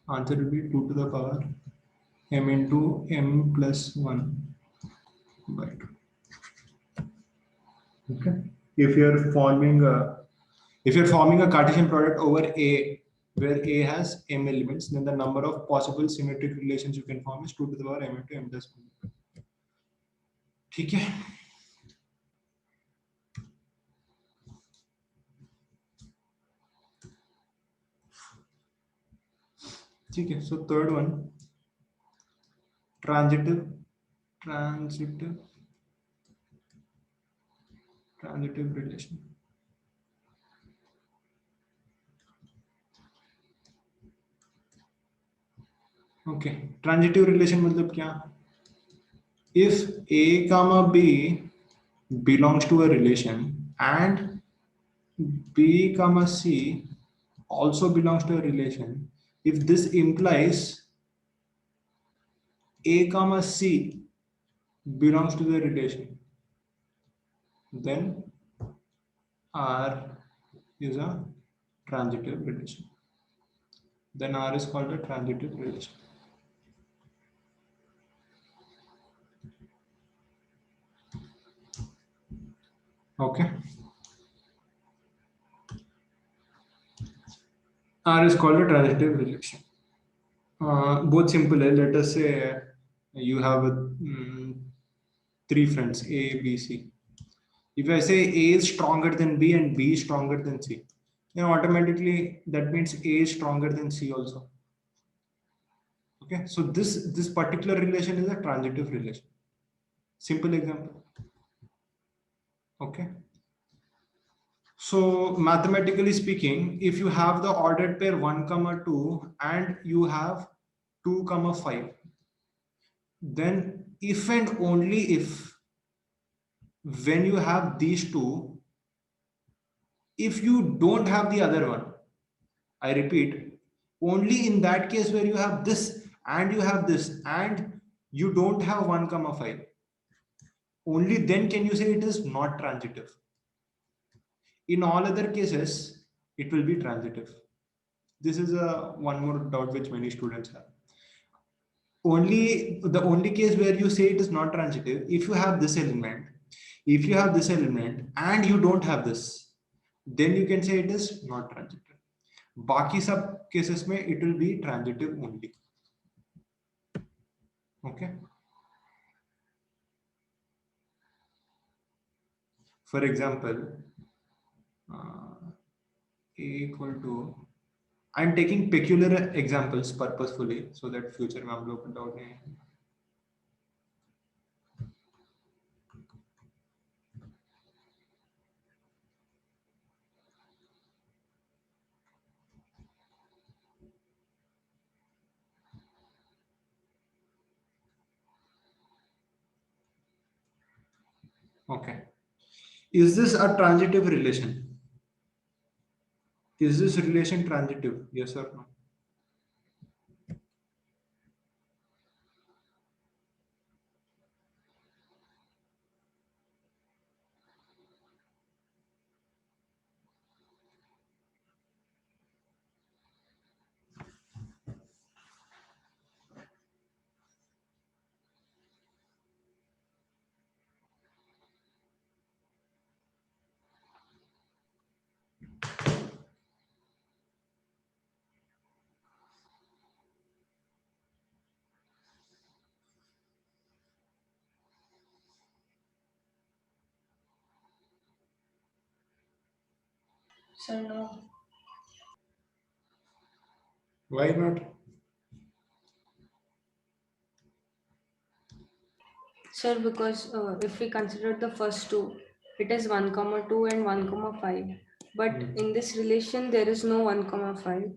Answer will be 2 to the power m into m plus 1 by 2. Okay. If you're forming a Cartesian product over A, where A has m elements, then the number of possible symmetric relations you can form is 2 to the power m into m plus 1. ठीक है. ठीक है. So third one, transitive relation. Okay, transitive relation मतलब क्या? If A comma B belongs to a relation and B comma C also belongs to a relation, if this implies A comma C belongs to the relation, then R is a transitive relation. Then R is called a transitive relation. Okay. R is called a transitive relation. Both simple. Let us say you have three friends A, B, C. If I say A is stronger than B and B is stronger than C, then automatically that means A is stronger than C also. Okay, so this particular relation is a transitive relation. Simple example. Okay. So mathematically speaking, if you have the ordered pair 1, 2 and you have 2, 5, then if and only if when you have these two, if you don't have the other one, I repeat, only in that case where you have this and you have this and you don't have 1, 5, only then can you say it is not transitive. In all other cases, it will be transitive. This is a one more doubt which many students have. The only case where you say it is not transitive, if you have this element, and you don't have this, then you can say it is not transitive. Baki sab cases mein it will be transitive only. Okay. For example, A equal to, I'm taking peculiar examples purposefully so that future में हम लोग को doubt नहीं है. Okay. Is this a transitive relation? Is this relation transitive? Yes or no? Sir, no. Why not? Sir, because if we consider the first two, it is 1 comma 2 and 1 comma 5. But Hmm. in this relation, there is no 1 comma 5.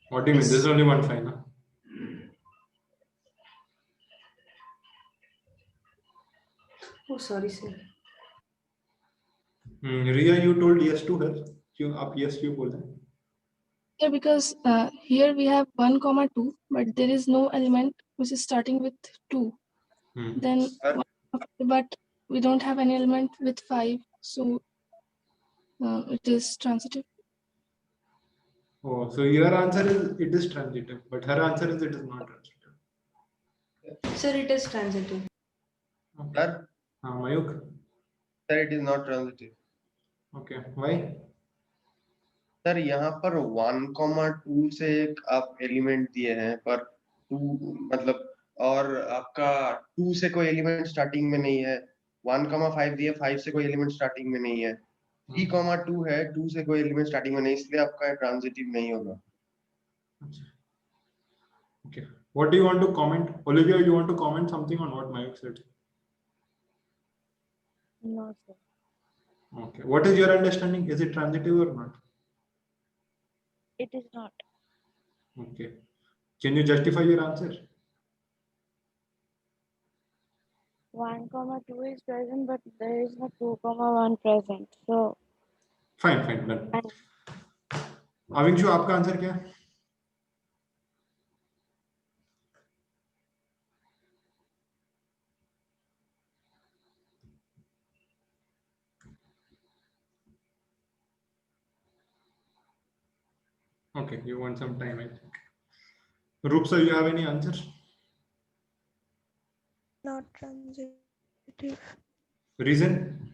What do you mean? There's only one file. Huh? Oh, sorry, sir. Ria, you told yes to her. You up yes you बोला. Yeah, because here we have 1 comma 2, but there is no element which is starting with 2. Hmm. Then, but we don't have any element with 5, so it is transitive. Oh, so your answer is it is transitive, but her answer is it is not transitive. Sir, it is transitive. Okay. Sir, Mayuk. sir, it is not transitive. Okay. Why? Sir यहाँ पर 1,2 से एक आप element दिए हैं पर 2 मतलब और आपका 2 से कोई एलिमेंट स्टार्टिंग में नहीं है 1,5 दिए 5 से कोई एलिमेंट स्टार्टिंग में नहीं है 3,2 है 2 से कोई एलिमेंट स्टार्टिंग में नहीं इसलिए आपका ट्रांजिटिव नहीं होगा Okay. What do you want to comment? Olivia, you want to comment something on what Mayuk said? No, sir. Okay. What is your understanding? Is it transitive or not? It is not. Okay. Can you justify your answer? 1 comma 2 is present, but there is no 2 comma 1 present. So, Fine, fine, done. Avinshu, आपका answer क्या है? Okay, you want some time, I think. Rupsa, you have any answer? not transitive. Reason?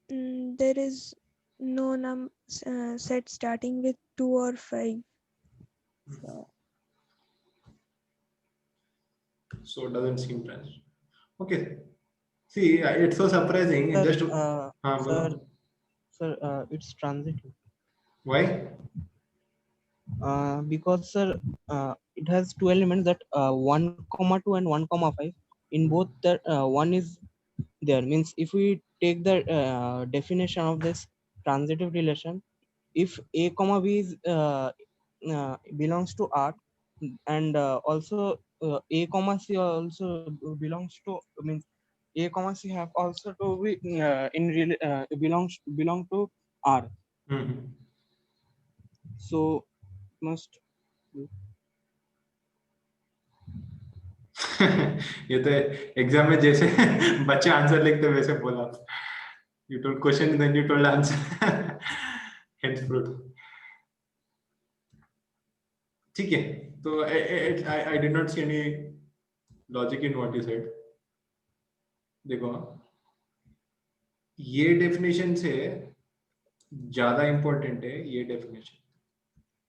There is no set starting with 2 or 5. So it doesn't seem transitive. Okay. See, it's so surprising. Sir, Just sir, bolo. sir, it's transitive. Why? Because sir, it has two elements that 1 comma 2 and 1 comma 5. In both that one is there means if we take the definition of this transitive relation, if a comma b is belongs to R and also a comma c also belongs to means a comma c have also to be belong to R. Mm-hmm. So must ये तो exam में जैसे बच्चे answer लिखते वैसे बोला you told question then you told answer hence fruit ठीक है तो I did not see any logic in what you said देखो ये definition से ज्यादा important है ये definition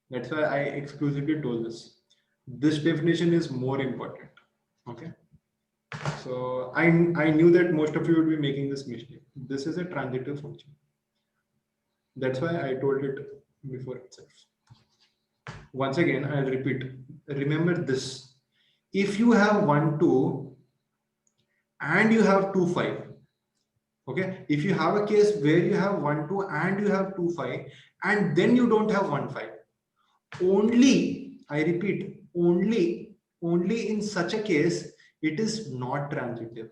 that's why I exclusively told this definition is more important okay. So I knew that most of you would be making this mistake. This is a transitive function. That's why I told it before itself. Once again, I'll repeat. Remember this. If you have 1, 2 and you have 2, 5. Okay. If you have a case where you have 1, 2 and you have 2, 5 and then you don't have 1, 5. Only, I repeat, only in such a case, it is not transitive.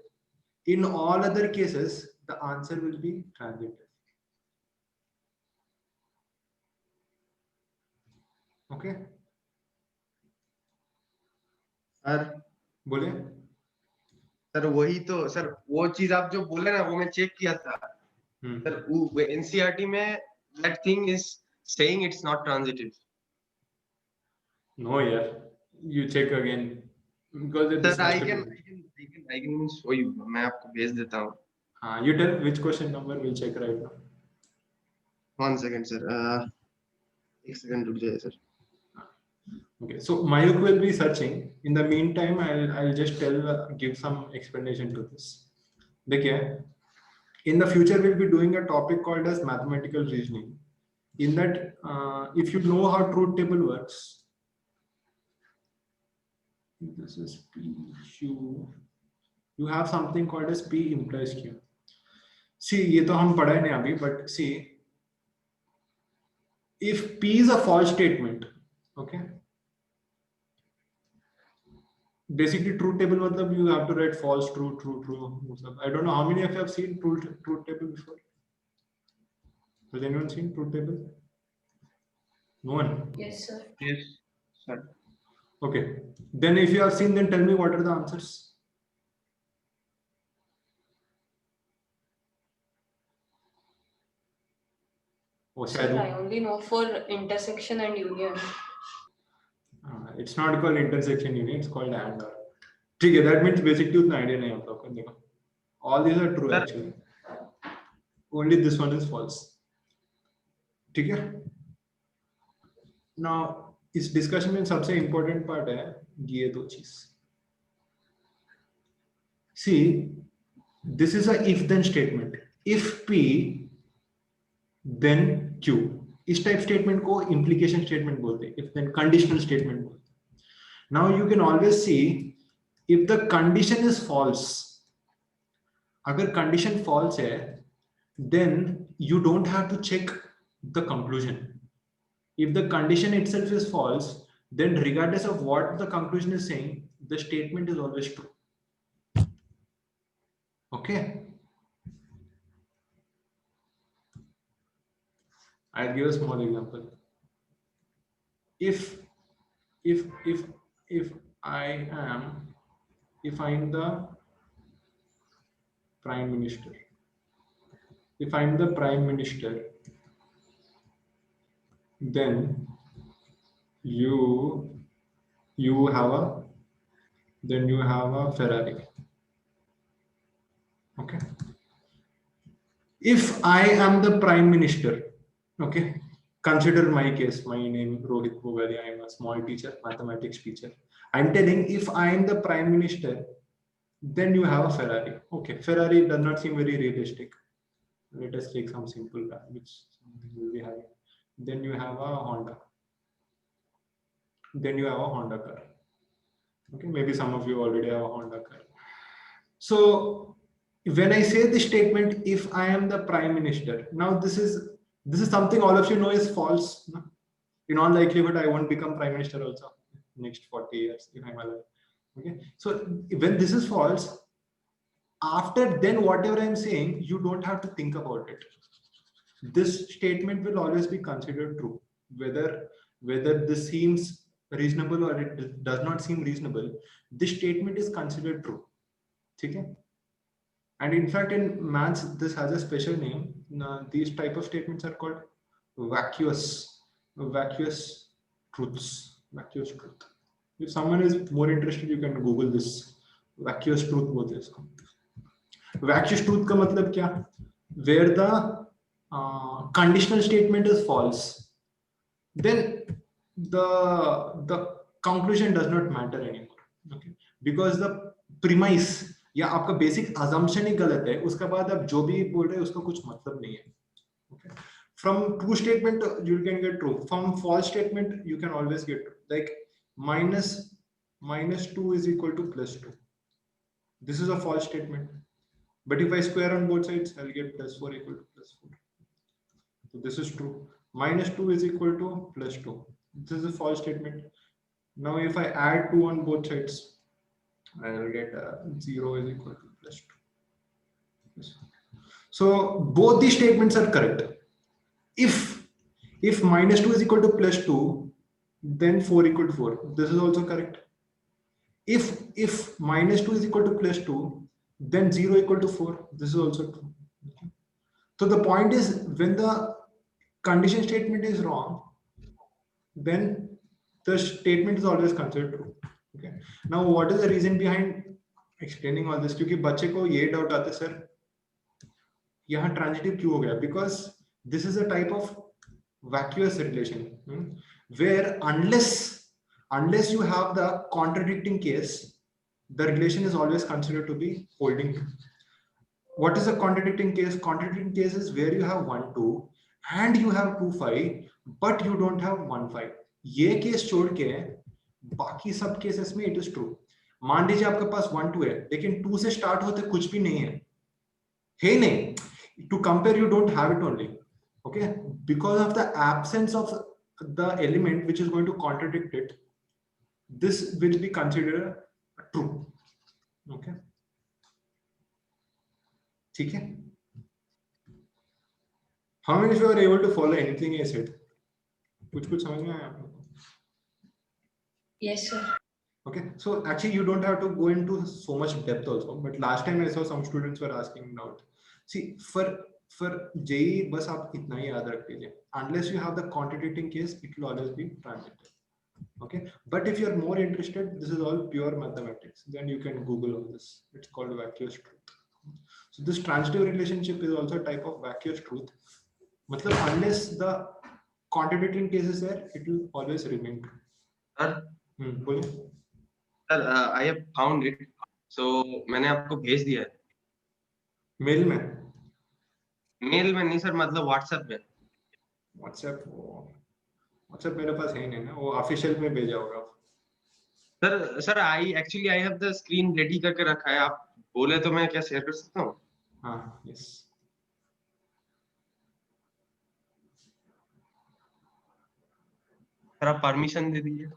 In all other cases, the answer will be transitive. Okay? Sir बोले? Sir वही तो sir वो चीज आप जो बोले ना वो मैं चेक किया था सर वो एनसीईआरटी में that thing is saying it's not transitive. No, yeah. You check again because it is. Sir, I can show you. मैं आपको भेज देता हूँ. You tell which question number we'll check right now. 1 second, sir. 1 second रुक जाइए sir. Okay, so Mayuk will be searching. In the meantime, I'll just give some explanation to this. देखिए, In the future, we'll be doing a topic called as mathematical reasoning. In that, if you know how truth table works, this is P Q. You have something called as P implies Q. See, ये तो हम पढ़ा नहीं अभी, but see, if P is a false statement, okay. Basically, truth table matlab you have to write false, true, true, true. I don't know how many of you have seen truth table before. Has anyone seen truth table? No one. Yes, sir. Yes, sir. Okay. Then if you have seen, then tell me what are the answers. Oh, Sir, I only know for intersection and union. It's not called intersection union, it's called AND OR. Okay, that means basically उतना idea नहीं होता आपको, देखो. All these are true actually. Only this one is false. ठीक है? Now, इस discussion में सबसे important part है ये दो चीज. See, this is a if-then statement. If P, then Q. इस टाइप स्टेटमेंट को implication statement बोलते हैं, if then conditional statement बोलते हैं. Now you can always see if the condition is false. अगर condition false है, then you don't have to check the conclusion. If the condition itself is false, then regardless of what the conclusion is saying, the statement is always true. Okay. I'll give a small example. If I'm the prime minister, then you have a Ferrari. Okay. If I am the prime minister, okay, consider my case. My name is Rohit Bogadi. I am a small teacher, mathematics teacher. I'm telling if I am the prime minister, then you have a Ferrari. Okay, Ferrari does not seem very realistic. Let us take some simple car, which will be having. Then you have a Honda. Car. Okay, maybe some of you already have a Honda car. So when I say this statement, if I am the prime minister, now this is something all of you know is false. No? In all likelihood, I won't become prime minister also next 40 years if I'm alive. Okay, so when this is false, after then whatever I'm saying, you don't have to think about it. This statement will always be considered true, whether this seems reasonable or it does not seem reasonable. This statement is considered true. Okay? And in fact, in maths, this has a special name. These type of statements are called vacuous truths. Vacuous truth. If someone is more interested, you can Google this. Vacuous truth बोलते हैं इसको. Vacuous truth का मतलब क्या? Where the conditional statement is false, then the conclusion does not matter anymore. Okay, because the premise या आपका basic assumption ही गलत है, उसके बाद आप जो भी बोल रहे हैं उसका कुछ मतलब नहीं है. Okay, from true statement you can get true. From false statement you can always get true. Like minus 2 is equal to plus 2. This is a false statement. But if I square on both sides, I'll get plus 4 equal to plus 4. So this is true. Minus 2 is equal to plus 2. This is a false statement. Now if I add 2 on both sides, I'll get 0 is equal to plus 2. So both these statements are correct. If minus 2 is equal to plus 2, then 4 equal to 4. This is also correct. If minus 2 is equal to plus 2, then 0 equal to 4. This is also true. Okay. So the point is, when the condition statement is wrong, then the statement is always considered true. Okay. Now, what is the reason behind explaining all this? क्योंकि बच्चे को ये doubt आता है, sir यहाँ transitive क्यों हो गया? Because this is a type of vacuous relation, where unless you have the contradicting case, the relation is always considered to be holding true. what is a contradicting case? Contradicting case is where you have 1 2 and you have 2 5 but you don't have 1 5. ये case छोड़ के बाकी सब cases में it is true. मान लीजिए आपके पास 1 2 है लेकिन 2 से स्टार्ट होते कुछ भी नहीं है, है नहीं. To compare, you don't have it only. Okay, because of the absence of the element which is going to contradict it, this will be considered true. Okay, ठीक है. How many of you are able to follow anything I said? कुछ समझ में आया आपको? Yes, sir. Okay, so actually you don't have to go into so much depth also, but last time I saw some students were asking out. See, for JEE बस आप इतना ही याद रख लीजिए. Unless you have the contradicting case, it will always be transitive. Okay, but if you're more interested, this is all pure mathematics. Then you can Google all this. It's called vacuous truth. So this transitive relationship is also a type of vacuous truth. मतलब unless the contradicting case is there, it will always remain true. Sir बोलिए. Sir I have found it, so मैंने आपको भेज दिया है. Mail में? Mail में नहीं सर, मतलब व्हाट्सएप में. व्हाट्सएप मेरे पास है नहीं ना, वो ऑफिशियल में भेजा होगा. Sir I have the screen ready करके रखा है, आप बोले तो मैं क्या शेयर कर सकता हूँ? हाँ, यस. सर आप परमिशन दे दीजिए.